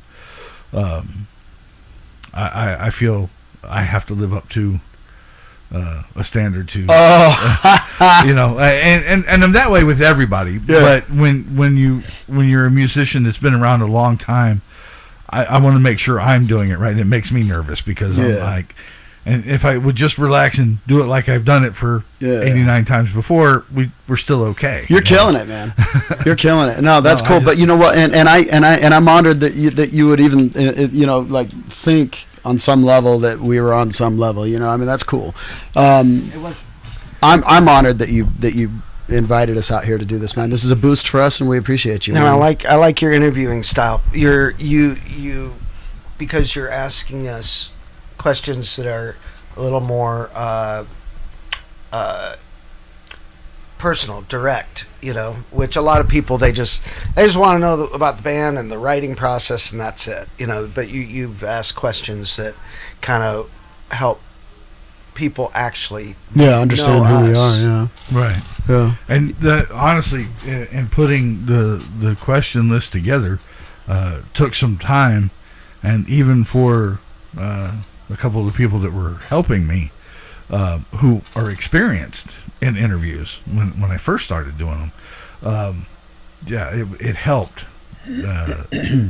I feel I have to live up to a standard too. You know, and I'm that way with everybody. Yeah. But when you're a musician that's been around a long time, I want to make sure I'm doing it right. And it makes me nervous because I'm like, and if I would just relax and do it like I've done it for 89 times before, we're still okay. You're killing it, man. You're killing it. No, that's cool. But you know what? And I'm honored that you would even like think on some level that we were on some level. You know, I mean, that's cool. I'm honored that you invited us out here to do this, man. This is a boost for us, and we appreciate you. No, I like your interviewing style. You because you're asking us questions that are a little more personal, direct, you know, which a lot of people they just want to know about the band and the writing process, and that's it, you know. But you've asked questions that kind of help people actually understand who we are. Yeah, right. Yeah, and honestly, in putting the question list together, took some time, and even for a couple of the people that were helping me, who are experienced in interviews when I first started doing them, it helped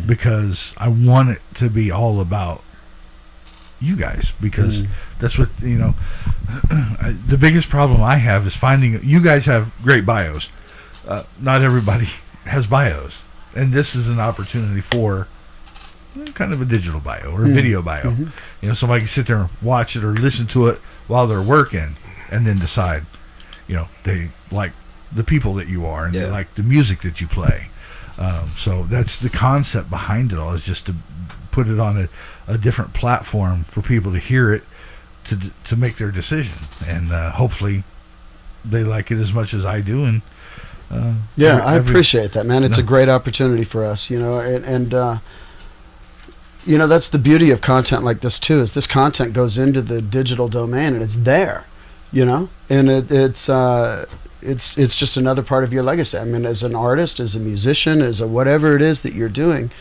because I want it to be all about you guys, because that's what, you know, the biggest problem I have is finding, you guys have great bios. Not everybody has bios, and this is an opportunity for kind of a digital bio or a video bio. You know, somebody can sit there and watch it or listen to it while they're working and then decide, you know, they like the people that you are and they like the music that you play. So that's the concept behind it all, is just to put it on a different platform for people to hear it, to make their decision, and hopefully they like it as much as I do. And I appreciate that, man. It's a great opportunity for us, you know, and you know, that's the beauty of content like this too, is this content goes into the digital domain and it's there, you know, and it's just another part of your legacy. I mean, as an artist, as a musician, as a whatever it is that you're doing,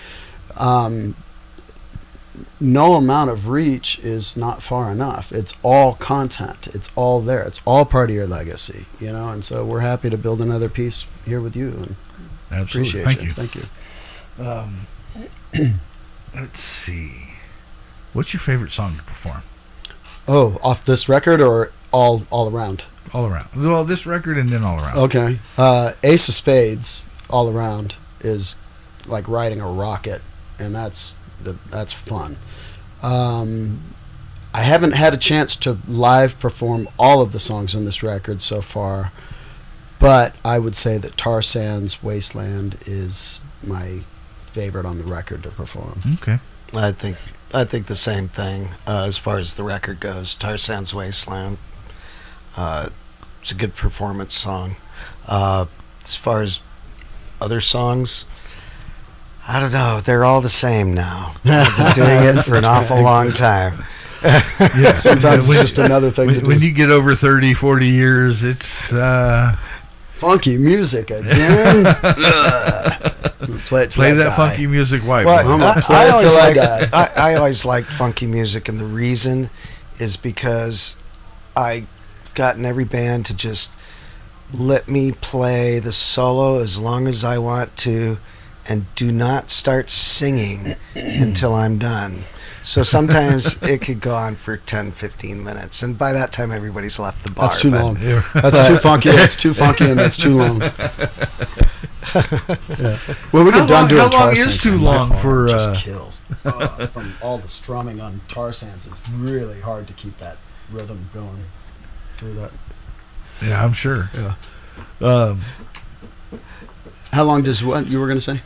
no amount of reach is not far enough. It's all content. It's all there. It's all part of your legacy, you know, and so we're happy to build another piece here with you, and absolutely. appreciate Thank you. Let's see. What's your favorite song to perform? Oh, off this record or all around? All around. Well, this record and then all around. Okay. Ace of Spades, All Around, is like riding a rocket, and that's fun. I haven't had a chance to live perform all of the songs on this record so far, but I would say that Tar Sands Wasteland is my favorite on the record to perform. Okay. I think the same thing as far as the record goes. Tar Sands Wasteland, it's a good performance song. As far as other songs, I don't know. They're all the same now. I've been doing it for an awful long time. Yeah, sometimes it's just another thing to do. When you get over 30, 40 years, it's funky music again. Play that funky music white. Well, I'm gonna play it till I die. I always liked funky music, and the reason is because I got in every band to just let me play the solo as long as I want to, and do not start singing until I'm done. So sometimes it could go on for 10, 15 minutes, and by that time everybody's left the bar. That's too long. That's too funky. That's too funky, and that's too long. Yeah. Well, we get done doing How Tar long Sands. is too long for? Just kills. From all the strumming on Tar Sands, it's really hard to keep that rhythm going through that. Yeah, I'm sure. Yeah. How long does what you were going to say?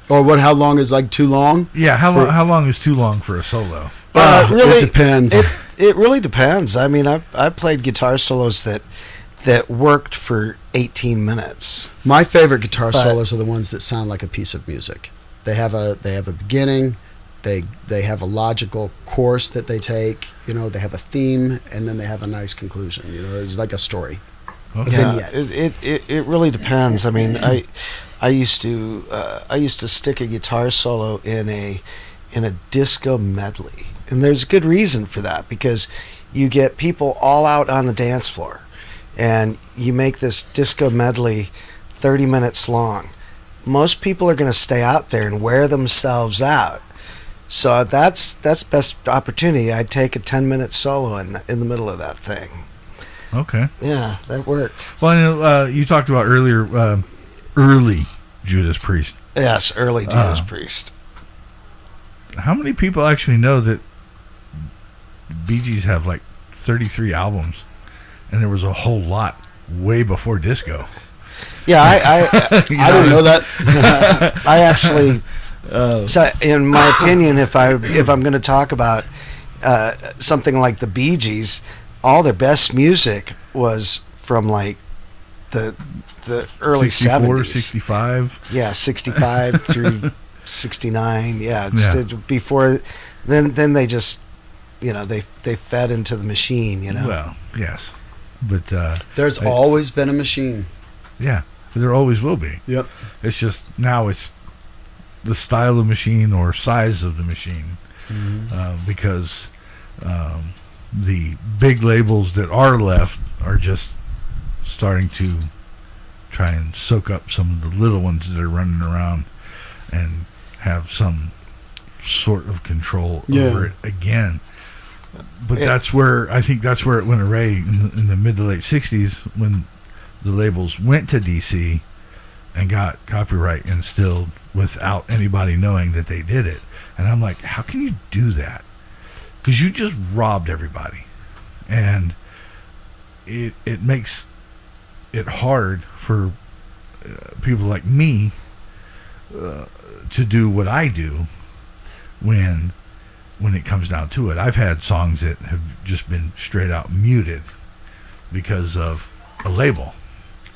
Or what? How long is like too long? Yeah. How long is too long for a solo? Really, it depends. It really depends. I mean, I played guitar solos that that worked for 18 minutes. My favorite guitar But- solos are the ones that sound like a piece of music. They have a beginning, they have a logical course that they take, you know, they have a theme, and then they have a nice conclusion. You know, it's like a story. Okay. Yeah. Yeah, it really depends. I mean, I used to stick a guitar solo in a disco medley, and there's a good reason for that, because you get people all out on the dance floor, and you make this disco medley 30 minutes long. Most people are going to stay out there and wear themselves out. So that's best opportunity. I'd take a 10-minute solo in the middle of that thing. Okay. Yeah, that worked. Well, I know, you talked about earlier, early Judas Priest. Yes, early Judas Priest. How many people actually know that Bee Gees have like 33 albums, and there was a whole lot way before disco? Yeah, I I didn't know that. I actually, so in my opinion, if I'm going to talk about something like the Bee Gees, all their best music was from like the early 64, 70s. 65. Yeah, 65 through 69. Yeah, it's Yeah. before then they just, you know, they fed into the machine, you know. Well, yes, but There's I- always been a machine. yeah, there always will be. Yep. It's just now it's the style of machine or size of the machine, because the big labels that are left are just starting to try and soak up some of the little ones that are running around and have some sort of control over it again. But that's where I think that's where it went awry in the mid to late 60s, when the labels went to DC and got copyright instilled without anybody knowing that they did it. And I'm like, how can you do that? Because you just robbed everybody. And it makes it hard for people like me to do what I do when it comes down to it. I've had songs that have just been straight out muted because of a label.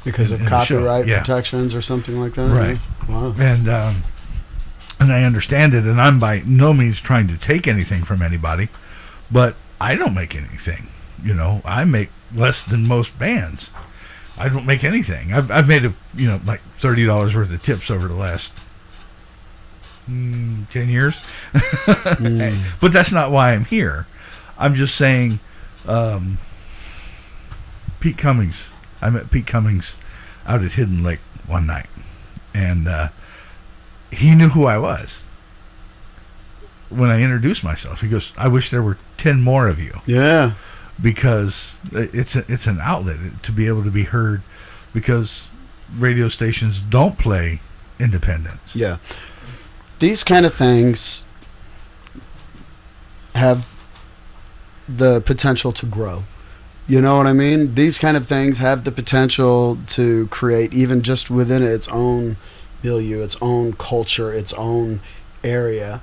Because of in the show. copyright Yeah. protections or something like that? Right. Wow. And I understand it, and I'm by no means trying to take anything from anybody, but I don't make anything. You know, I make less than most bands. I don't make anything. I've made like $30 worth of tips over the last 10 years. But that's not why I'm here. I'm just saying, Pete Cummings. I met Pete Cummings out at Hidden Lake one night, and he knew who I was. When I introduced myself, he goes, "I wish there were 10 more of you." Yeah. Because it's an outlet to be able to be heard, because radio stations don't play independents. Yeah. These kind of things have the potential to grow. You know what I mean? These kind of things have the potential to create, even just within its own milieu, its own culture, its own area.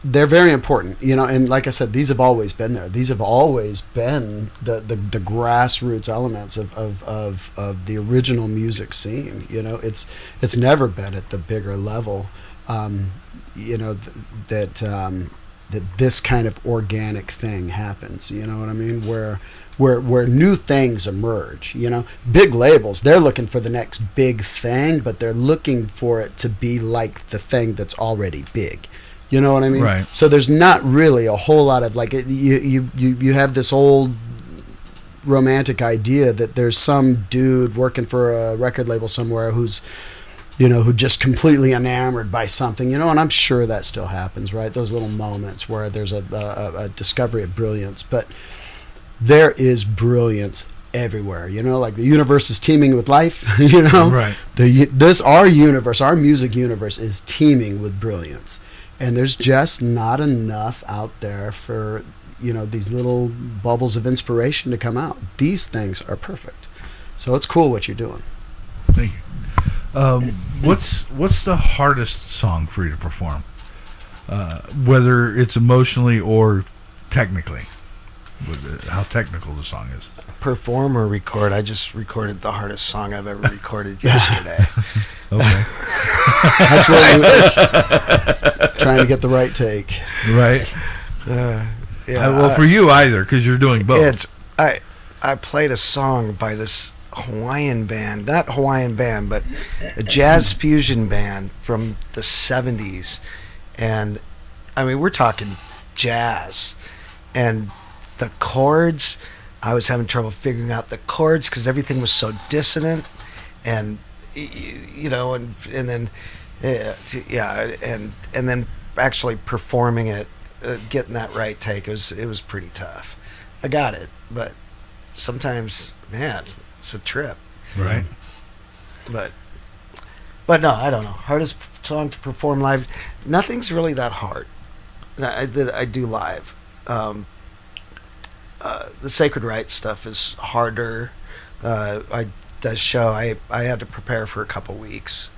They're very important, you know, and like I said, these have always been there. These have always been the grassroots elements of the original music scene. You know, it's never been at the bigger level. You know, that this kind of organic thing happens. You know what I mean? Where new things emerge. You know, big labels, they're looking for the next big thing, but they're looking for it to be like the thing that's already big. You know what I mean? Right. So there's not really a whole lot of like you have this old romantic idea that there's some dude working for a record label somewhere who's, you know, who just completely enamored by something, you know, and I'm sure that still happens, right? Those little moments where there's a discovery of brilliance, but there is brilliance everywhere, you know, like the universe is teeming with life, you know? Right. Our universe, our music universe is teeming with brilliance. And there's just not enough out there for, you know, these little bubbles of inspiration to come out. These things are perfect. So it's cool what you're doing. Thank you. What's the hardest song for you to perform? Whether it's emotionally or technically? how technical the song is. Perform or record? I just recorded the hardest song I've ever recorded yesterday. Okay. That's what it was. Trying to get the right take. Right. Yeah. Well, for you either, because you're doing both. I played a song by this Hawaiian band, not Hawaiian band, but a jazz fusion band from the 70s. And I mean, we're talking jazz. And the chords, I was having trouble figuring out the chords because everything was so dissonant. And, you know, and then, and then actually performing it, getting that right take, it was pretty tough. I got it, but sometimes, man, it's a trip. Right. But no, I don't know. Hardest song to perform live. Nothing's really that hard that I do live. The Sacred Rites stuff is harder. The show, I had to prepare for a couple weeks,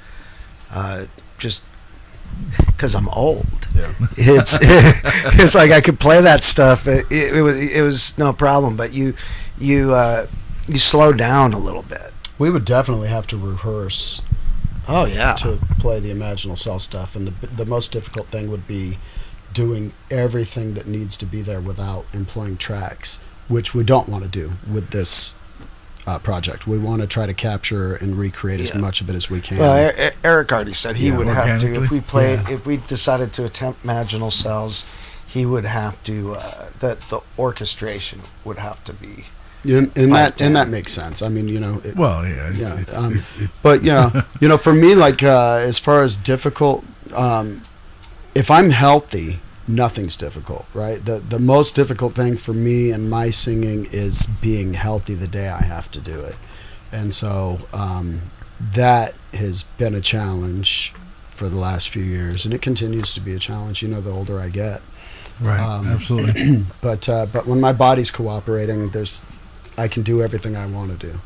just because I'm old. Yeah. It's like I could play that stuff. It was no problem, but you slow down a little bit. We would definitely have to rehearse. Oh yeah. To play the Imaginal Cell stuff, and the most difficult thing would be doing everything that needs to be there without employing tracks, which we don't want to do with this project. We want to try to capture and recreate as much of it as we can. Well, Eric already said he would have to, organically. if we decided to attempt Imaginal Cells, he would have to, the orchestration would have to be. And that makes sense. I mean, you know. But you know, for me, like as far as difficult, if I'm healthy, nothing's difficult, right? The most difficult thing for me and my singing is being healthy the day I have to do it, and so that has been a challenge for the last few years, and it continues to be a challenge. You know, the older I get. Right. Absolutely. But when my body's cooperating, I can do everything I want to do.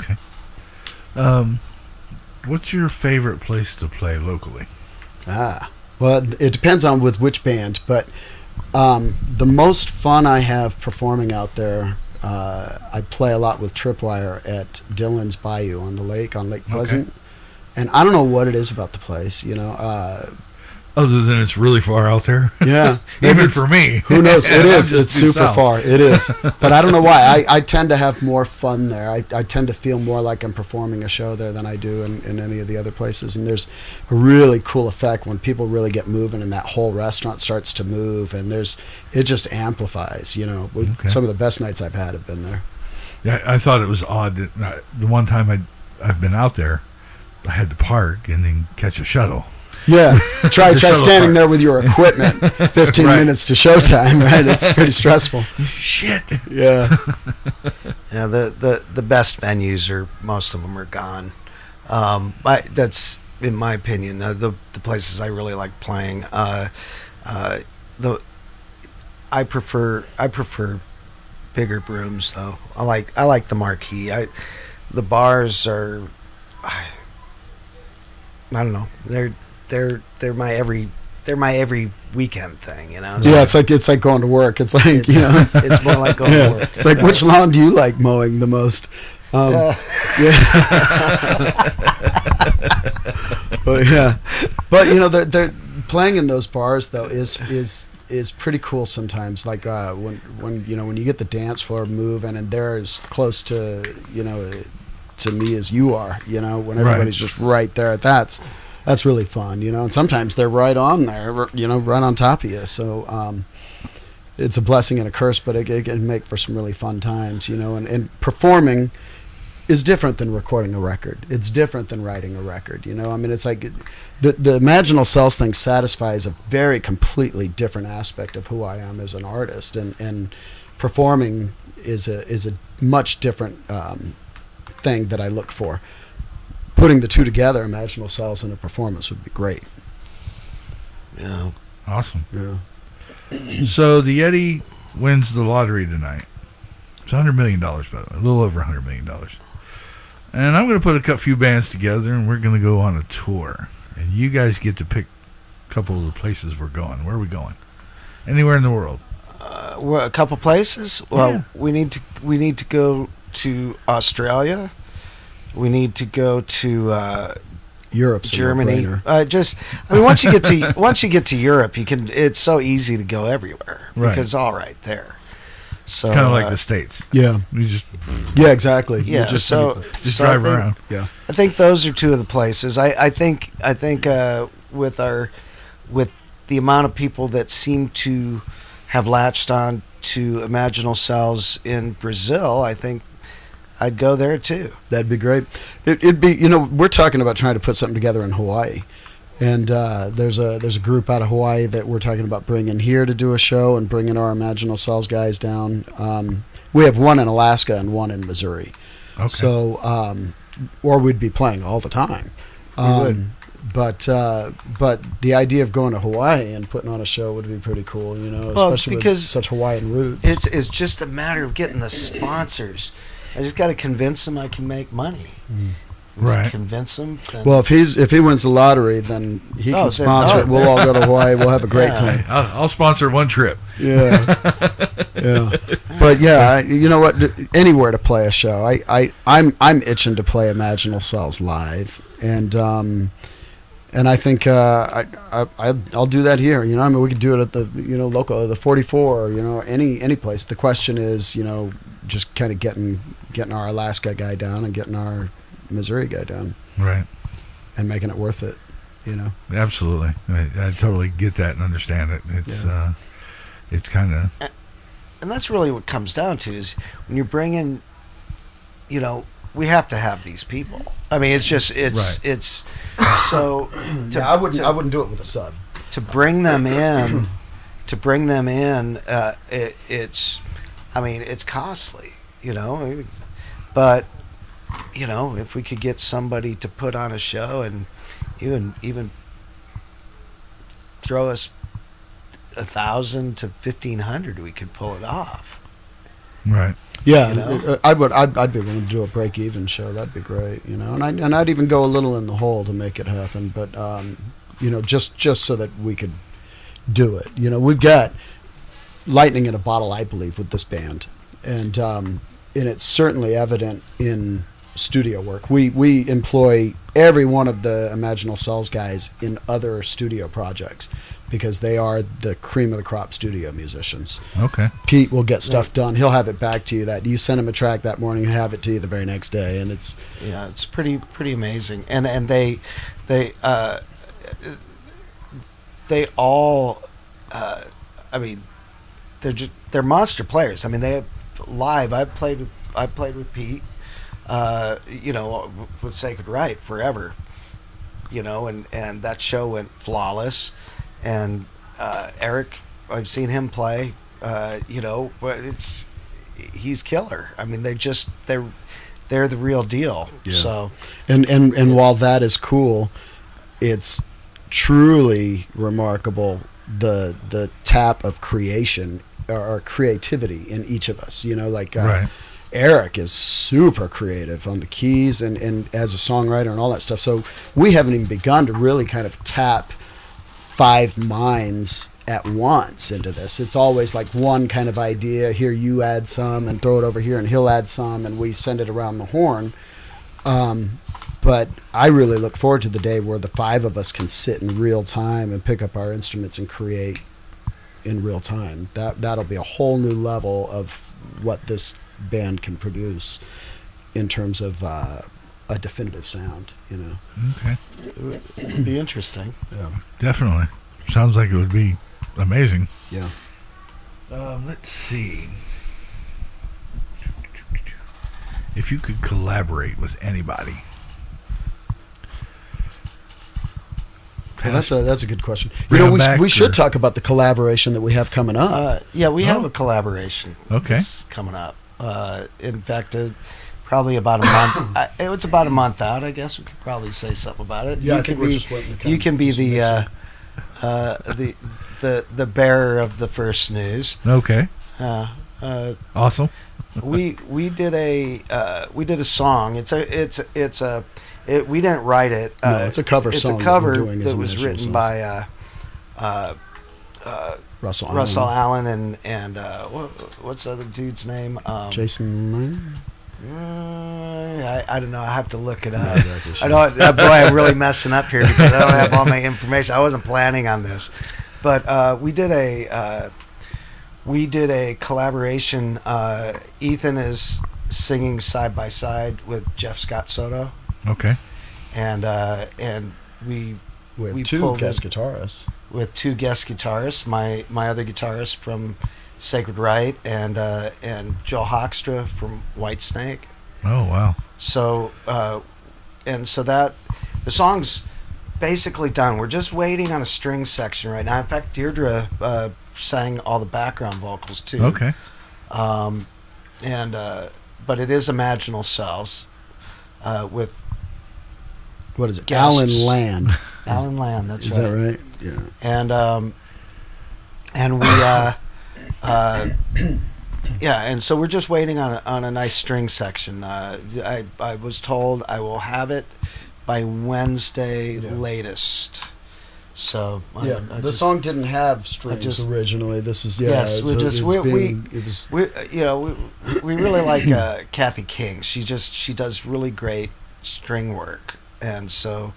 Okay. What's your favorite place to play locally? Well, it depends on with which band, but the most fun I have performing out there, I play a lot with Tripwire at Dillon's Bayou on Lake Pleasant. And I don't know what it is about the place, you know. Other than it's really far out there. Yeah. Even for me. Who knows? It is. It's super far. It is. But I don't know why. I tend to have more fun there. I tend to feel more like I'm performing a show there than I do in any of the other places. And there's a really cool effect when people really get moving and that whole restaurant starts to move. And it just amplifies, you know. Okay. Some of the best nights I've had have been there. Yeah, I thought it was odd that the one time I've been out there, I had to park and then catch a shuttle. Yeah, try standing park. there with your equipment 15 Right. minutes to showtime, right? It's pretty stressful. Shit. Yeah. Yeah, the best venues most of them are gone. That's in my opinion the places I really like playing. I prefer bigger rooms though. I like the marquee. The bars are I don't know. They're my every weekend thing, you know. Yeah, it's like going to work. It's like it's more like going to work. It's like, which lawn do you like mowing the most? Yeah. But you know, they're playing in those bars though is pretty cool sometimes. Like when you get the dance floor moving and they're as close to to me as you are. You know, when everybody's just right there. That's really fun, you know, and sometimes they're right on there, you know, right on top of you. So it's a blessing and a curse, but it can make for some really fun times, you know, and performing is different than recording a record. It's different than writing a record, you know. I mean, it's like the Imaginal Cells thing satisfies a very completely different aspect of who I am as an artist, and performing is a much different thing that I look for. Putting the two together, Imaginal Cells, in a performance would be great. Yeah. Awesome. Yeah. So the Yeti wins the lottery tonight. It's $100 million, by the way, a little over $100 million. And I'm going to put a few bands together, and we're going to go on a tour. And you guys get to pick a couple of the places we're going. Where are we going? Anywhere in the world. a couple places. Well, we need to go to Australia. We need to go to Europe's a Germany. no-brainer. Once you get to Europe, you can. It's so easy to go everywhere because it's all right there. So Kind of like the States. Yeah. You just Exactly. Yeah. You So drive around. Yeah. I think those are two of the places. I think with the amount of people that seem to have latched on to Imaginal Cells in Brazil, I think I'd go there too. That'd be great. It'd be, we're talking about trying to put something together in Hawaii. And there's a group out of Hawaii that we're talking about bringing here to do a show and bringing our Imaginal Cells guys down. We have one in Alaska and one in Missouri. Okay. So, or we'd be playing all the time. We would. But the idea of going to Hawaii and putting on a show would be pretty cool, especially because with such Hawaiian roots. It's just a matter of getting the sponsors. I just got to convince them I can make money. Right. Convince them. Well, if he wins the lottery, then he can sponsor it. We'll all go to Hawaii. We'll have a great time. I'll sponsor one trip. Yeah, yeah. But yeah, you know what? Anywhere to play a show. I'm itching to play Imaginal Cells live, and I think I'll do that here. I mean, we could do it at the local, the 44, any place. The question is, just kind of getting our Alaska guy down and getting our Missouri guy down, right, and making it worth it. Absolutely. I totally get that and understand it. It's kind of, and that's really what it comes down to is when you're bringing, we have to have these people. I mean, it's so. I wouldn't do it with a sub. To bring them in, it's costly, but if we could get somebody to put on a show and even throw us 1,000 to 1,500, we could pull it off. right. Yeah, I'd be willing to do a break-even show. That'd be great, and I'd even go a little in the hole to make it happen. But just so that we could do it. We've got lightning in a bottle, I believe, with this band, and it's certainly evident in studio work. We employ every one of the Imaginal Cells guys in other studio projects because they are the cream of the crop studio musicians. Okay. Pete will get stuff done. He'll have it back to you that you send him a track that morning, he'll have it to you the very next day, and it's pretty amazing. And they all they're monster players. I mean, they have live. I played with Pete. With Sacred Right forever, and that show went flawless. And Eric, I've seen him play. But he's killer. I mean, they're the real deal. Yeah. So, and while that is cool, it's truly remarkable the tap of creation or creativity in each of us. Right. Eric is super creative on the keys and as a songwriter and all that stuff. So we haven't even begun to really kind of tap 5 minds at once into this. It's always like one kind of idea. Here you add some and throw it over here and he'll add some and we send it around the horn. But I really look forward to the day where the 5 of us can sit in real time and pick up our instruments and create in real time. That'll be a whole new level of what this band can produce in terms of a definitive sound. Okay. it would be interesting. Yeah. Definitely. Sounds like it would be amazing. Yeah. Let's see. If you could collaborate with anybody. Well, that's a good question. Back We should talk about the collaboration that we have coming up. We have a collaboration. Okay. That's coming up. In fact, probably about a month. It was about a month out. I guess we could probably say something about it. Yeah, I think we're just waiting. You can be the bearer of the first news. Okay. Awesome. we did a song. We didn't write it. No, it's a cover song. It's a cover that that was written by Russell Allen and what's the other dude's name? Jason. I don't know. I have to look it up. I don't. Boy, I'm really messing up here because I don't have all my information. I wasn't planning on this, but we did a collaboration. Ethan is singing side by side with Jeff Scott Soto. Okay. And we two pulled guest in guitarists. with two guest guitarists. My other guitarist from Sacred Right and Joel Hoekstra from Whitesnake. Oh wow! So that the song's basically done. We're just waiting on a string section right now. In fact, Deirdre sang all the background vocals too. Okay. But it is Imaginal Cells with What is it? guests. Alan Land. Alan Land. That's Is right. that right? Yeah. And we and so we're just waiting on a nice string section. I was told I will have it by Wednesday latest. So the song didn't have strings originally. This is we really like Kathy King. She does really great string work, and so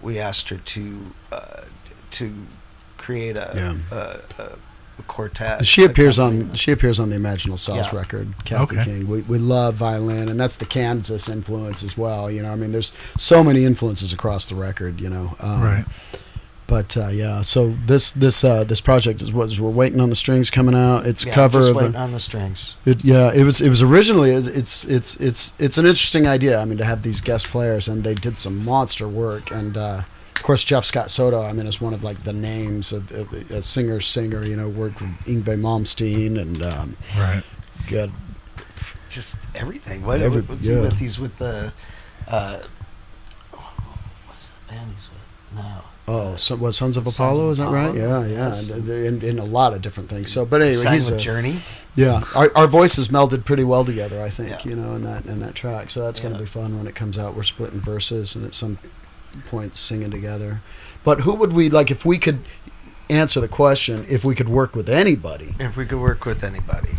we asked her to create a quartet. She appears on the Imaginal Cells record, Kathy Okay. King. We love violin, and that's the Kansas influence as well. You know, I mean, there's so many influences across the record. You know, Right. But so this project is what we're waiting on the strings coming out. It's cover just of waiting on the strings. it was originally it's an interesting idea. I mean, to have these guest players, and they did some monster work. And of course, Jeff Scott Soto, I mean, is one of like the names of a singer. You know, worked with Yngwie Malmsteen and Right. got Just everything. With What's he with? He's with the what's the band he's with? No. Sons of Apollo, is that right? Yeah. Yes. And they're in a lot of different things. So, but anyway, Sang he's with Journey. Yeah, our voices melded pretty well together, I think. Yeah. You know, in that track. So that's going to be fun when it comes out. We're splitting verses and at some point singing together. But who would we like if we could answer the question? If we could work with anybody? If we could work with anybody.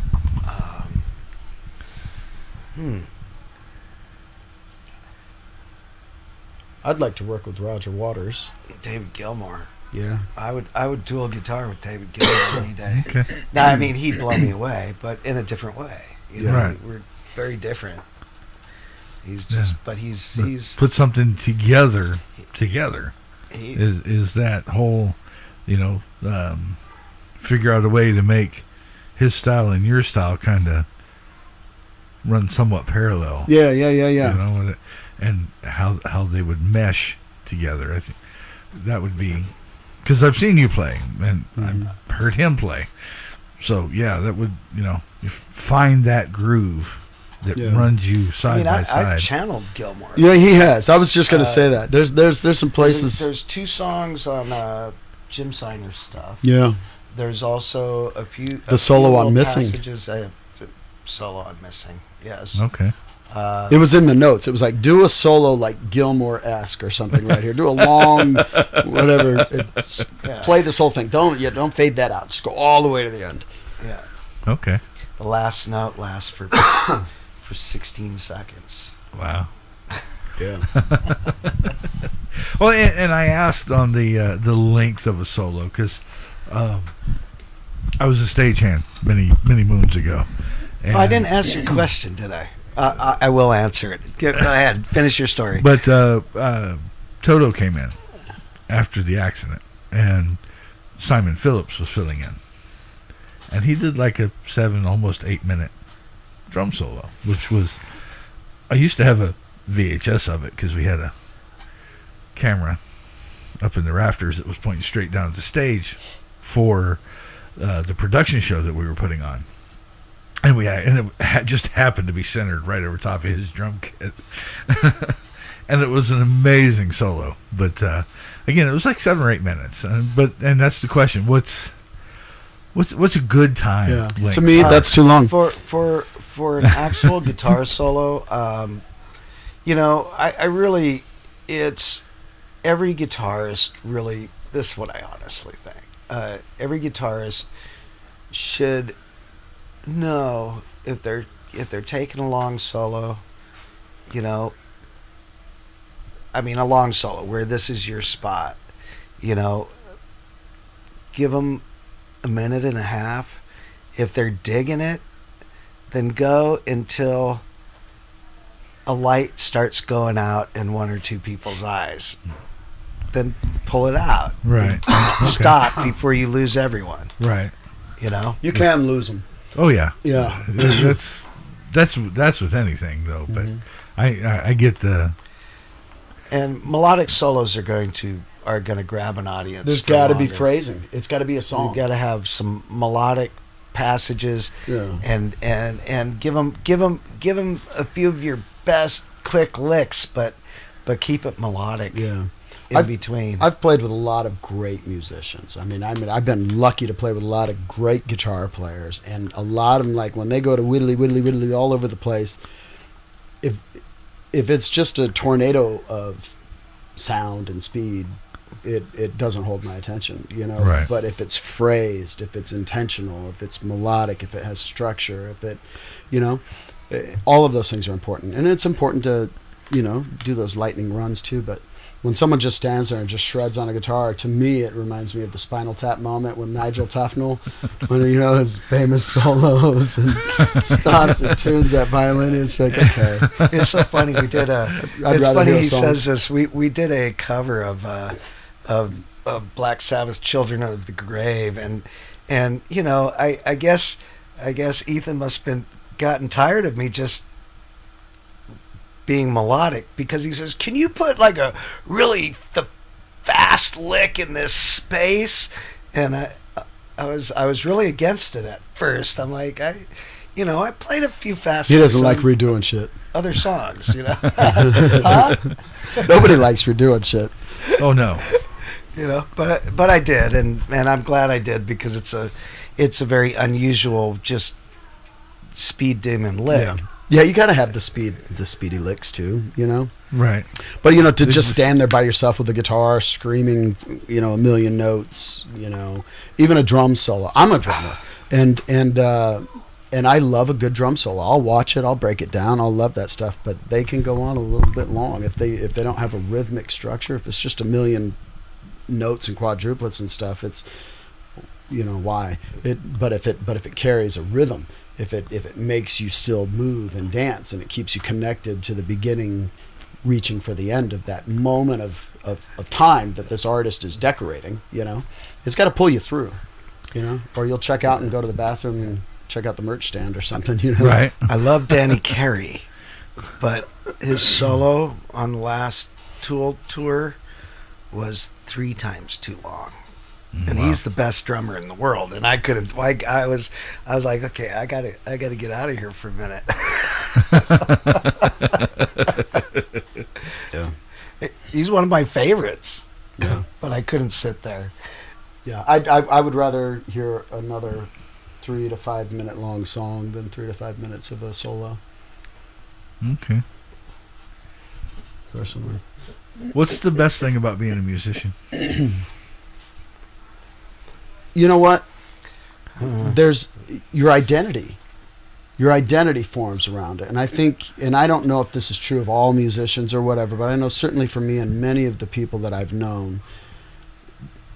I'd like to work with Roger Waters. David Gilmour. Yeah. I would dual guitar with David Gilmour any day. Okay. Now, I mean, he'd blow me away, but in a different way. You know, Right. we're very different. He's just, but he's Put something together. he, Is that whole, figure out a way to make his style and your style kind of run somewhat parallel. Yeah. You know, and how they would mesh together. I think that would be, because I've seen you play and I've heard him play. So yeah, that would find that groove that runs you side by side. I've channeled Gilmour. Yeah, he has. I was just going to say that. There's some places. There's two songs on Jim Signer's stuff. Yeah. There's also a few. The solo on little Missing. Passages, solo on Missing. Yes. Okay. It was in the notes. It was like, do a solo like Gilmour-esque or something right here. Do a long, whatever. Play this whole thing. Don't fade that out. Just go all the way to the end. Yeah. Okay. The last note lasts for 16 seconds. Wow. Yeah. Well, and I asked on the length of a solo because I was a stagehand many moons ago. And I didn't ask your question, did I? I will answer it. Go ahead. Finish your story. But Toto came in after the accident, and Simon Phillips was filling in. And he did like a 7, almost 8 minute drum solo, which was, I used to have a VHS of it because we had a camera up in the rafters that was pointing straight down at the stage for the production show that we were putting on. And it just happened to be centered right over top of his drum kit. And it was an amazing solo. But again, it was like 7 or 8 minutes. And that's the question. What's a good time? Yeah. length? To me, that's too long. For an actual guitar solo, I really, it's every guitarist really. This is what I honestly think. every guitarist should know if they're taking a long solo, you know, I mean a long solo where this is your spot, you know, give them a minute and a half. If they're digging it, then go until a light starts going out in one or two people's eyes. Then pull it out. Right. Stop before you lose everyone. Right. You know? You can lose them. Oh yeah. Yeah. That's with anything though. But I get the. And melodic solos are going to grab an audience. There's for got to be longer. phrasing. It's got to be a song. You've got to have some melodic passages, Yeah. and give them a few of your best quick licks, but keep it melodic. Yeah. In between. I've played with a lot of great musicians. I mean, I've been lucky to play with a lot of great guitar players, and a lot of them, like when they go to whittly all over the place. If it's just a tornado of sound and speed, it doesn't hold my attention, you know. Right. But if it's phrased, if it's intentional, if it's melodic, if it has structure, if it, you know, all of those things are important, and it's important to, you know, do those lightning runs too. But when someone just stands there and just shreds on a guitar, to me, it reminds me of the Spinal Tap moment with Nigel Tufnell, when, you know, his famous solos and stops and tunes that violin. It's like, okay. It's so funny. We did it's funny he says this. We did a cover of Black Sabbath's "Children of the Grave," and you know, I guess Ethan must have gotten tired of me just being melodic, because he says, "Can you put like a really fast lick in this space?" And I was really against it at first. I'm like, I played a few fast. He doesn't like redoing shit. Other songs, you know. Huh? Nobody likes redoing shit. Oh no. You know, but I did, and I'm glad I did, because it's a very unusual just speed dim and lick. Yeah, you gotta have the speedy licks too, you know. Right. But you know, to just stand there by yourself with a guitar screaming, you know, a million notes, you know, even a drum solo. I'm a drummer, and I love a good drum solo. I'll watch it, I'll break it down, I'll love that stuff. But they can go on a little bit long if they don't have a rhythmic structure. If it's just a million notes and quadruplets and stuff, it's, you know, why it. But if it carries a rhythm. If it makes you still move and dance, and it keeps you connected to the beginning, reaching for the end of that moment of time that this artist is decorating, you know, it's got to pull you through, you know, or you'll check out and go to the bathroom and check out the merch stand or something, you know. Right. I love Danny Carey, but his solo on the last Tool tour was 3 times too long. And he's the best drummer in the world, and I couldn't. Like, I was like, okay, I gotta get out of here for a minute. Yeah, He's one of my favorites. Yeah, but I couldn't sit there. Yeah, I would rather hear another 3 to 5 minute long song than 3 to 5 minutes of a solo. Okay. Personally, What's the best thing about being a musician? you know what? There's your identity. Your identity forms around it. And I think, and I don't know if this is true of all musicians or whatever, but I know certainly for me and many of the people that I've known,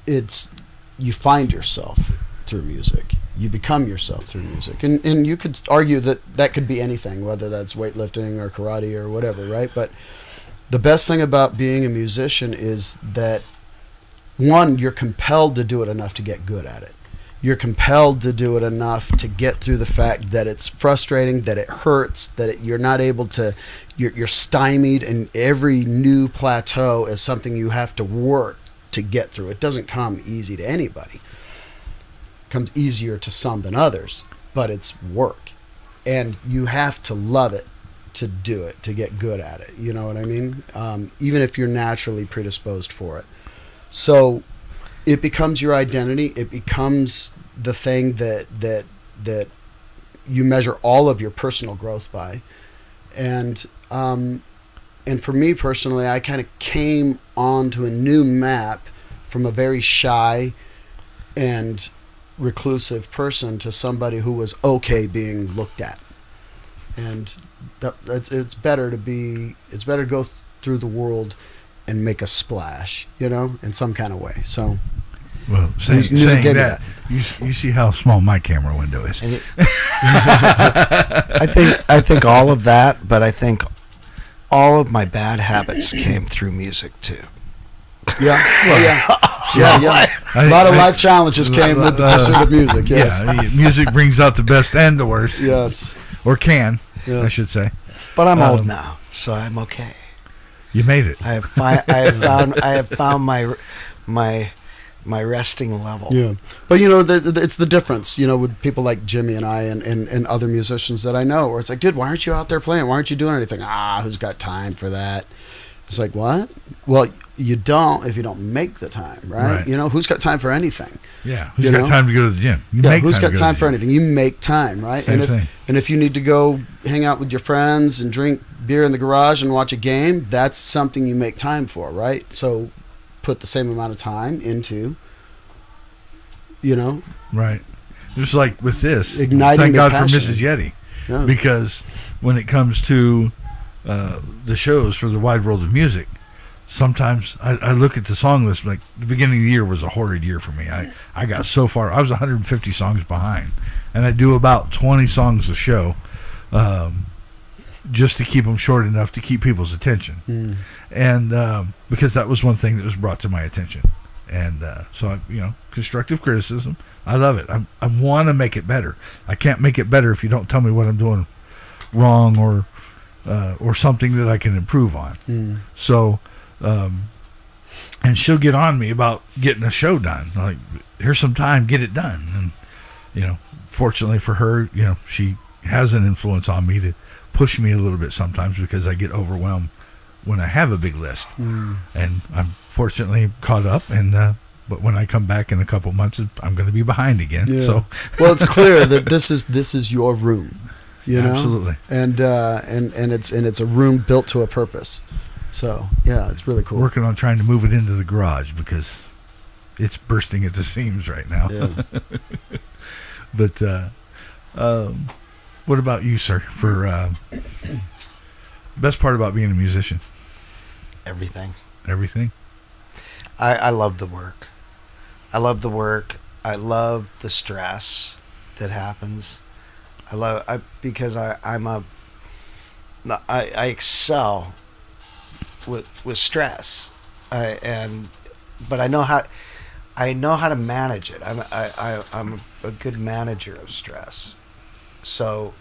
it's, you find yourself through music. You become yourself through music. And you could argue that could be anything, whether that's weightlifting or karate or whatever, right? But the best thing about being a musician is that, one, you're compelled to do it enough to get good at it. You're compelled to do it enough to get through the fact that it's frustrating, that it hurts, that you're not able to, you're stymied, and every new plateau is something you have to work to get through. It doesn't come easy to anybody. It comes easier to some than others, but it's work. And you have to love it to do it, to get good at it. You know what I mean? Even if you're naturally predisposed for it. So it becomes your identity. It becomes the thing that you measure all of your personal growth by. And for me personally, I kind of came onto a new map from a very shy, and reclusive person to somebody who was okay being looked at. And it's better to go through the world and make a splash, in some kind of way. So, well, saying that, you see how small my camera window is. And I think all of that, but I think all of my bad habits came through music too. Yeah, a lot of life challenges came with the pursuit of music. Yes, music brings out the best and the worst. Yes, or can, yes. I should say. But I'm old now, so I'm okay. You made it. I have found my resting level. Yeah, but it's the difference, with people like Jimmy and I and other musicians that I know, where it's like, dude, why aren't you out there playing? Why aren't you doing anything? Who's got time for that? It's like, what? Well, you don't if you don't make the time, right? Who's got time for anything? Yeah, who's got time to go to the gym? Who's got time for anything? You make time, right? Same thing. And if you need to go hang out with your friends and drink beer in the garage and watch a game, that's something you make time for, right? So put the same amount of time into, right. Just like with this, igniting thank God passion. for Mrs. Yeti, because when it comes to the shows for the wide world of music, sometimes I look at the song list, like the beginning of the year was a horrid year for me. I got so far, I was 150 songs behind, and I do about 20 songs a show, just to keep them short enough to keep people's attention. And because that was one thing that was brought to my attention. And so, constructive criticism, I love it. I want to make it better. I can't make it better if you don't tell me what I'm doing wrong or something that I can improve on. So, and she'll get on me about getting a show done. Like, here's some time, get it done. And, fortunately for her, she has an influence on me to push me a little bit sometimes, because I get overwhelmed when I have a big list. And I'm fortunately caught up, and but when I come back in a couple months, I'm going to be behind again. Yeah. So well, it's clear that this is your room, Absolutely. And it's a room built to a purpose. So yeah, it's really cool. Working on trying to move it into the garage because it's bursting at the seams right now. Yeah. But what about you, sir? For best part about being a musician? Everything. I I love the work. I love the work. I love the stress that happens. Because I excel with stress. But I know how to manage it. I'm a good manager of stress. So,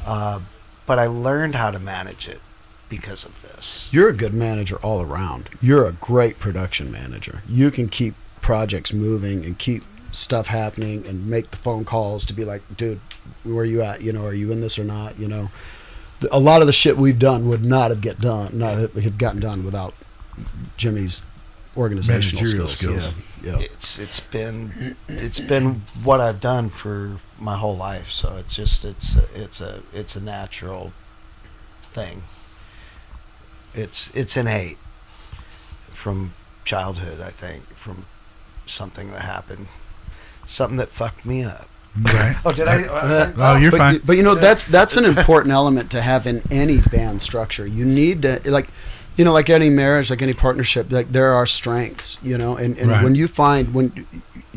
but I learned how to manage it because of this. You're a good manager all around. You're a great production manager. You can keep projects moving and keep stuff happening and make the phone calls to be like, dude, where are you at? Are you in this or not? A lot of the shit we've done would not have gotten done without Jimmy's organizational skills. Yeah. It's been what I've done for my whole life. So it's a natural thing. It's innate from childhood, I think, from something that happened, something that fucked me up. Right. Oh, did I? Oh, you're fine. But that's an important element to have in any band structure. You need to like any marriage, like any partnership, like there are strengths, and Right. when you find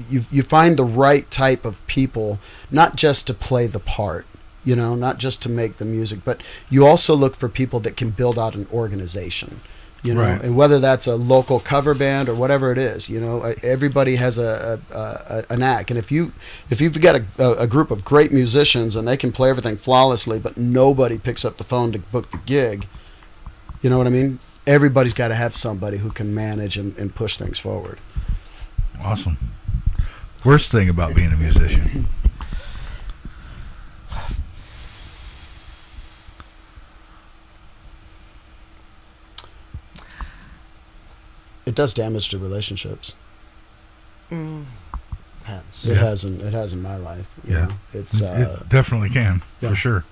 you find the right type of people, not just to play the part, not just to make the music, but you also look for people that can build out an organization. Right. And whether that's a local cover band or whatever it is, everybody has a knack. And if you've got a group of great musicians and they can play everything flawlessly, but nobody picks up the phone to book the gig, you know what I mean? Everybody's got to have somebody who can manage and push things forward. Awesome. Worst thing about being a musician? It does damage to relationships. Depends. It has in my life. Yeah. It's it definitely can, yeah. for sure.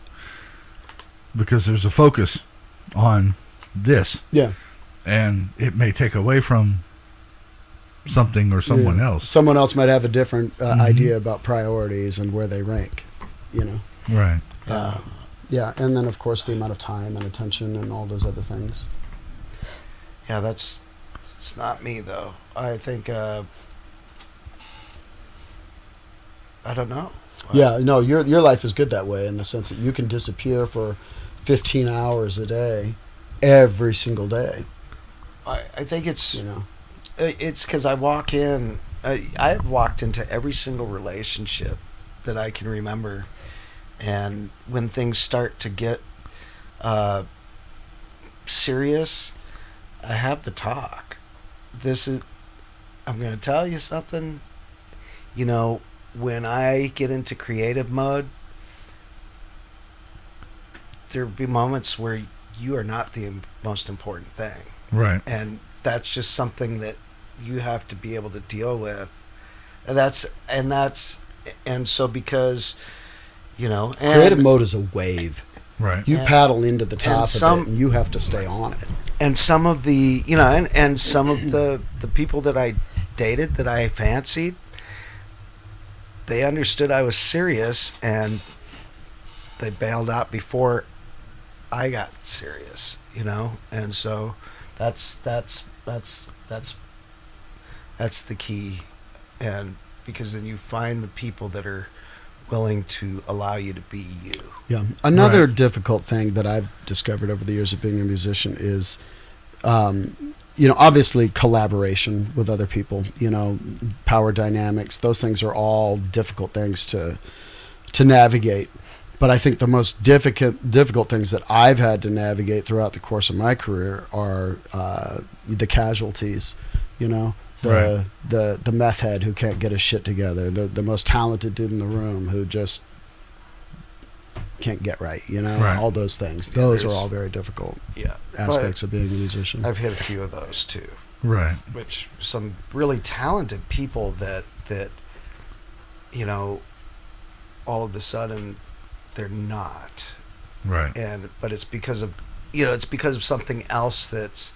Because there's a focus on this. Yeah. And it may take away from something or someone else. Someone else might have a different idea about priorities and where they rank, you know. Right. Yeah, and then of course the amount of time and attention and all those other things. Yeah, it's not me though. I think I don't know. Yeah, no, your life is good that way in the sense that you can disappear for 15 hours a day, every single day. I think it's You know. it's because I walk in. I've walked into every single relationship that I can remember, and when things start to get serious, I have the talk. I'm going to tell you something. You know, when I get into creative mode, there'll be moments where you are not the most important thing. Right. And that's just something that you have to be able to deal with. And so because, you know, and Creative mode is a wave. Right. You And- paddle into the top and of it, and you have to stay on it. and some of the, you know, and some of the people that I dated that I fancied, they understood I was serious, and they bailed out before I got serious, you know. And so that's the key. And because then you find the people that are willing to allow you to be you. Yeah. Another Right. difficult thing that I've discovered over the years of being a musician is, you know, obviously collaboration with other people, you know, power dynamics, those things are all difficult things to navigate. But I think the most difficult things that I've had to navigate throughout the course of my career are the casualties, you know, the meth head who can't get his shit together, the most talented dude in the room who just can't get right, you know, Right. all those things. Those are there's- all very difficult Yeah. aspects of being a musician. I've hit a few of those too. Right. Which some really talented people that you know, all of a sudden they're not, Right. but it's because of, you know, it's because of something else that's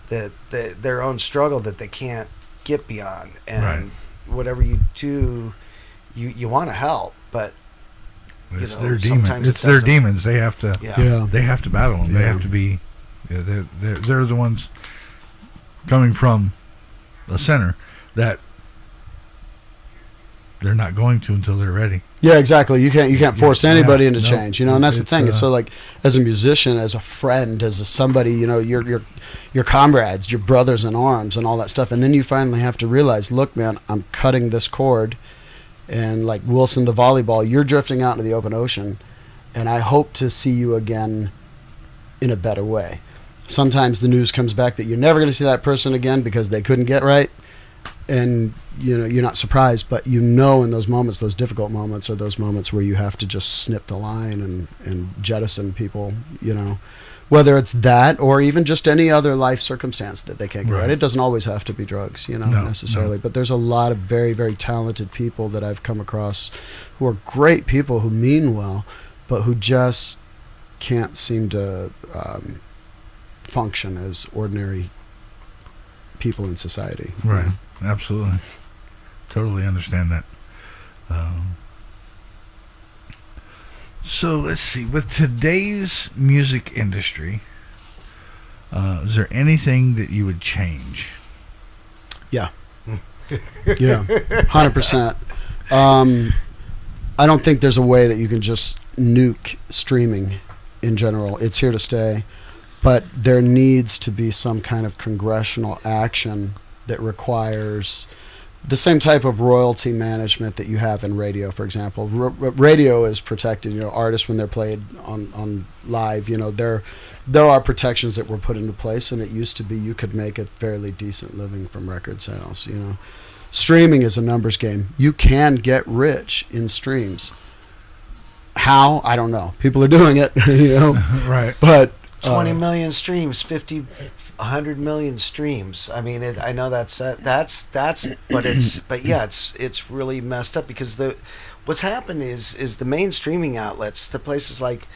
their own struggle that they can't get beyond. And Right. whatever you do, you want to help, but It's know, their sometimes demons. it It's their doesn't. demons. They have to. Yeah. They have to battle them. They Yeah. have to be. Yeah, they're the ones coming from a center that they're not going to until they're ready. Yeah, exactly. You can't force Yeah, anybody into no. change, you know, and that's the It's, thing. It's so like as a musician, as a friend, as a somebody, you know, your comrades, your brothers in arms, and all that stuff, and then you finally have to realize, look, man, I'm cutting this cord, and like Wilson the volleyball, you're drifting out into the open ocean, and I hope to see you again in a better way. Sometimes the news comes back that you're never going to see that person again because they couldn't get right, and you know you're not surprised, but you know in those moments, those difficult moments, are those moments where you have to just snip the line and jettison people, you know, whether it's that or even just any other life circumstance that they can't get right. Right. It doesn't always have to be drugs, you know, No, necessarily, no. but there's a lot of very, very talented people that I've come across who are great people who mean well, but who just can't seem to function as ordinary people in society. you Right. know? Absolutely. Totally understand that. So let's see. With today's music industry, is there anything that you would change? Yeah. Yeah. 100%. I don't think there's a way that you can just nuke streaming in general. It's here to stay. But there needs to be some kind of congressional action that requires the same type of royalty management that you have in radio, for example. Radio is protected. You know, artists, when they're played on live, you know, there are protections that were put into place, and it used to be you could make a fairly decent living from record sales, you know. Streaming is a numbers game. You can get rich in streams. How? I don't know. People are doing it, you know. Right. But 20 million streams, 100 million streams. I mean, I know that's but yeah, it's really messed up because what's happened is the main streaming outlets, the places like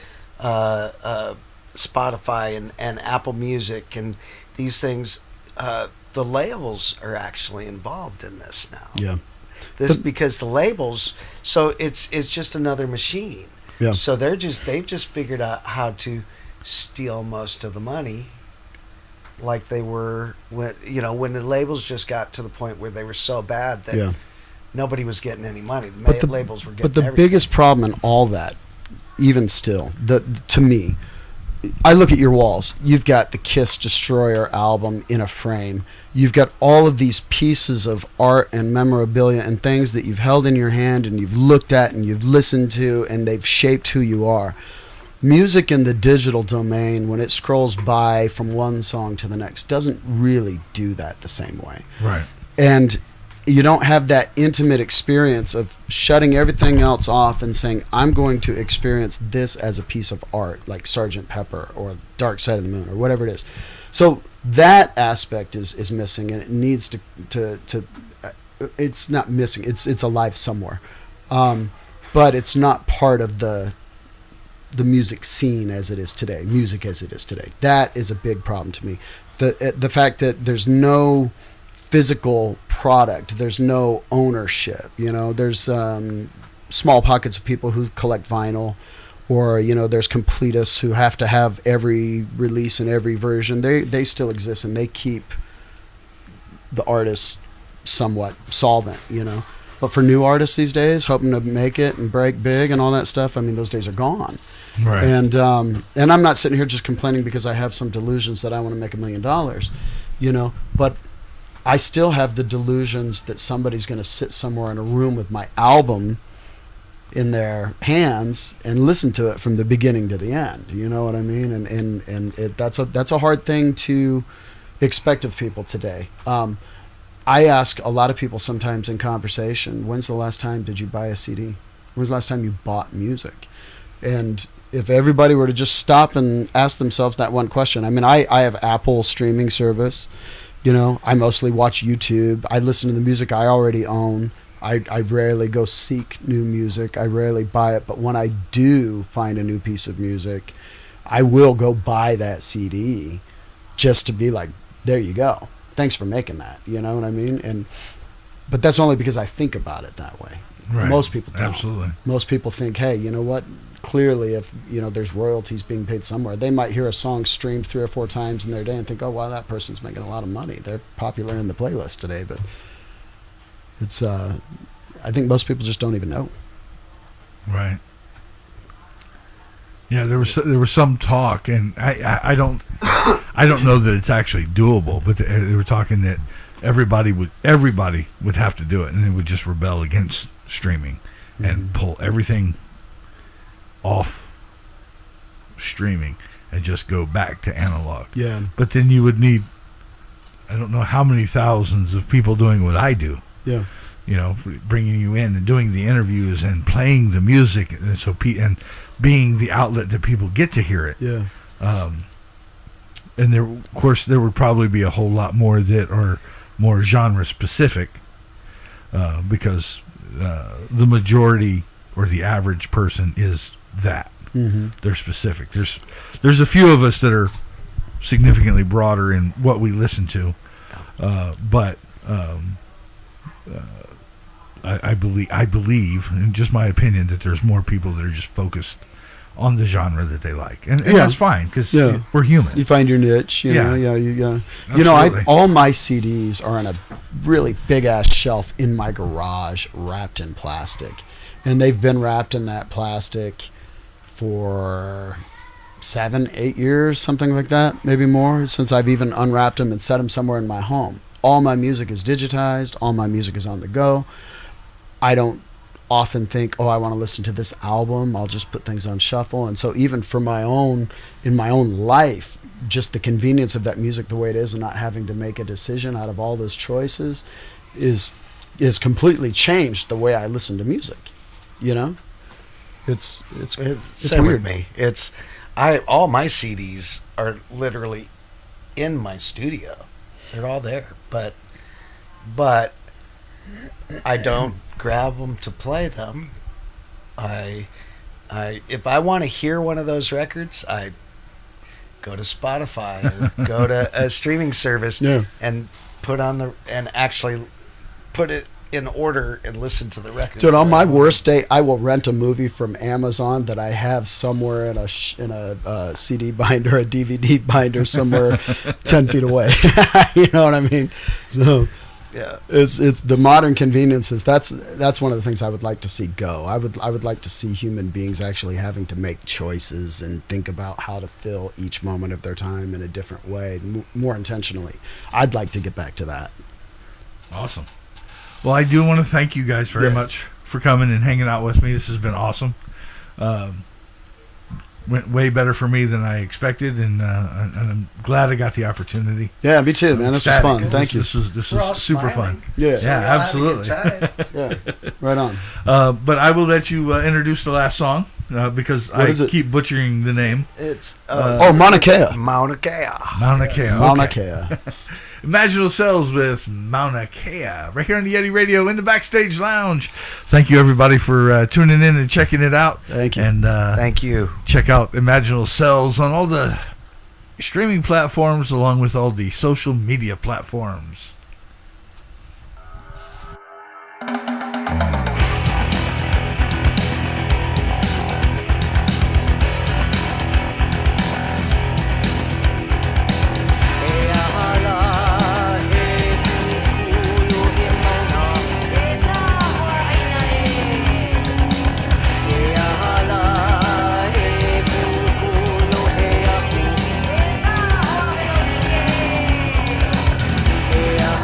Spotify and Apple Music and these things, the labels are actually involved in this now. Yeah. Because the labels, so it's just another machine. Yeah. So they've just figured out how to steal most of the money, like they were when the labels just got to the point where they were so bad that nobody was getting any money. The labels were getting. But the everything. biggest problem in all that, even still, to me, I look at your walls. You've got the Kiss Destroyer album in a frame. You've got all of these pieces of art and memorabilia and things that you've held in your hand and you've looked at and you've listened to, and they've shaped who you are. Music in the digital domain, when it scrolls by from one song to the next, doesn't really do that the same way. Right. And you don't have that intimate experience of shutting everything else off and saying, I'm going to experience this as a piece of art, like Sgt. Pepper or Dark Side of the Moon or whatever it is. So that aspect is missing, and it needs to it's not missing. It's alive somewhere. But it's not part of the music scene as it is today, music as it is today. That is a big problem to me. The fact that there's no physical product, there's no ownership. There's small pockets of people who collect vinyl, or there's completists who have to have every release and every version. They still exist, and they keep the artists somewhat solvent. But for new artists these days, hoping to make it and break big and all that stuff, I mean, those days are gone. Right. And I'm not sitting here just complaining because I have some delusions that I want to make $1 million, but I still have the delusions that somebody's going to sit somewhere in a room with my album in their hands and listen to it from the beginning to the end. You know what I mean? And that's a hard thing to expect of people today. I ask a lot of people sometimes in conversation, when's the last time did you buy a CD? When's the last time you bought music? And if everybody were to just stop and ask themselves that one question, I mean, I have Apple streaming service. I mostly watch YouTube. I listen to the music I already own. I rarely go seek new music. I rarely buy it. But when I do find a new piece of music, I will go buy that CD just to be like, there you go. Thanks for making that. You know what I mean? But that's only because I think about it that way. Right. Most people don't. Absolutely. Most people think, hey, you know what? Clearly, if there's royalties being paid somewhere, they might hear a song streamed 3 or 4 times in their day and think, oh, wow, that person's making a lot of money. They're popular in the playlist today. But it's I think most people just don't even know. Right. Yeah, there was some talk, and I don't know that it's actually doable, but they were talking that everybody would have to do it, and they would just rebel against streaming and pull everything off streaming and just go back to analog. Yeah. But then you would need, I don't know how many thousands of people doing what I do. Yeah. Bringing you in and doing the interviews and playing the music, and so and being the outlet that people get to hear it. Yeah. And of course, there would probably be a whole lot more that are more genre specific, because the majority or the average person is that. Mm-hmm. They're specific. There's a few of us that are significantly broader in what we listen to, but I believe, in just my opinion, that there's more people that are just focused on the genre that they like, and that's fine because we're human. You find your niche, you know. All my CDs are on a really big ass shelf in my garage, wrapped in plastic, and they've been wrapped in that plastic for 7-8 years, something like that, maybe more, since I've even unwrapped them and set them somewhere in my home. All my music is digitized. All my music is on the go. I don't often think, I want to listen to this album. I'll just put things on shuffle. And so even for in my own life, just the convenience of that music the way it is and not having to make a decision out of all those choices is completely changed the way I listen to music. It's same weird. with me. All my CDs are literally in my studio. They're all there, but I don't grab them to play them. If I want to hear one of those records, I go to Spotify or go to a streaming service and actually put it in order and listen to the record. Dude, on my worst day, I will rent a movie from Amazon that I have somewhere in a CD binder, a DVD binder somewhere 10 feet away. You know what I mean? So, yeah, it's the modern conveniences. That's one of the things I would like to see go. I would like to see human beings actually having to make choices and think about how to fill each moment of their time in a different way, more intentionally. I'd like to get back to that. Awesome. Well, I do want to thank you guys very much for coming and hanging out with me. This has been awesome. Went way better for me than I expected, and I'm glad I got the opportunity. Yeah, me too, man. This was fun. Thank you. This was super fun. Yeah, absolutely. Yeah, right on. But I will let you introduce the last song because I keep butchering the name. It's Mauna Kea. Mauna Kea. Mauna Kea. Mauna Okay. Kea. Imaginal Cells with Mauna Kea, right here on the Yeti Radio in the Backstage Lounge. Thank you, everybody, for tuning in and checking it out. Thank you. And thank you. Check out Imaginal Cells on all the streaming platforms, along with all the social media platforms. Yeah.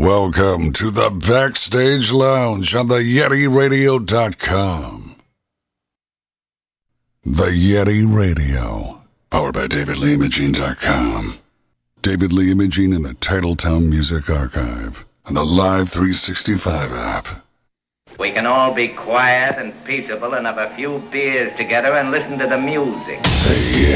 Welcome to the Backstage Lounge on the YetiRadio.com. The Yeti Radio, powered by DavidLeeImaging.com. David Lee Imaging in the Titletown Music Archive and the Live 365 app. We can all be quiet and peaceable and have a few beers together and listen to the music. The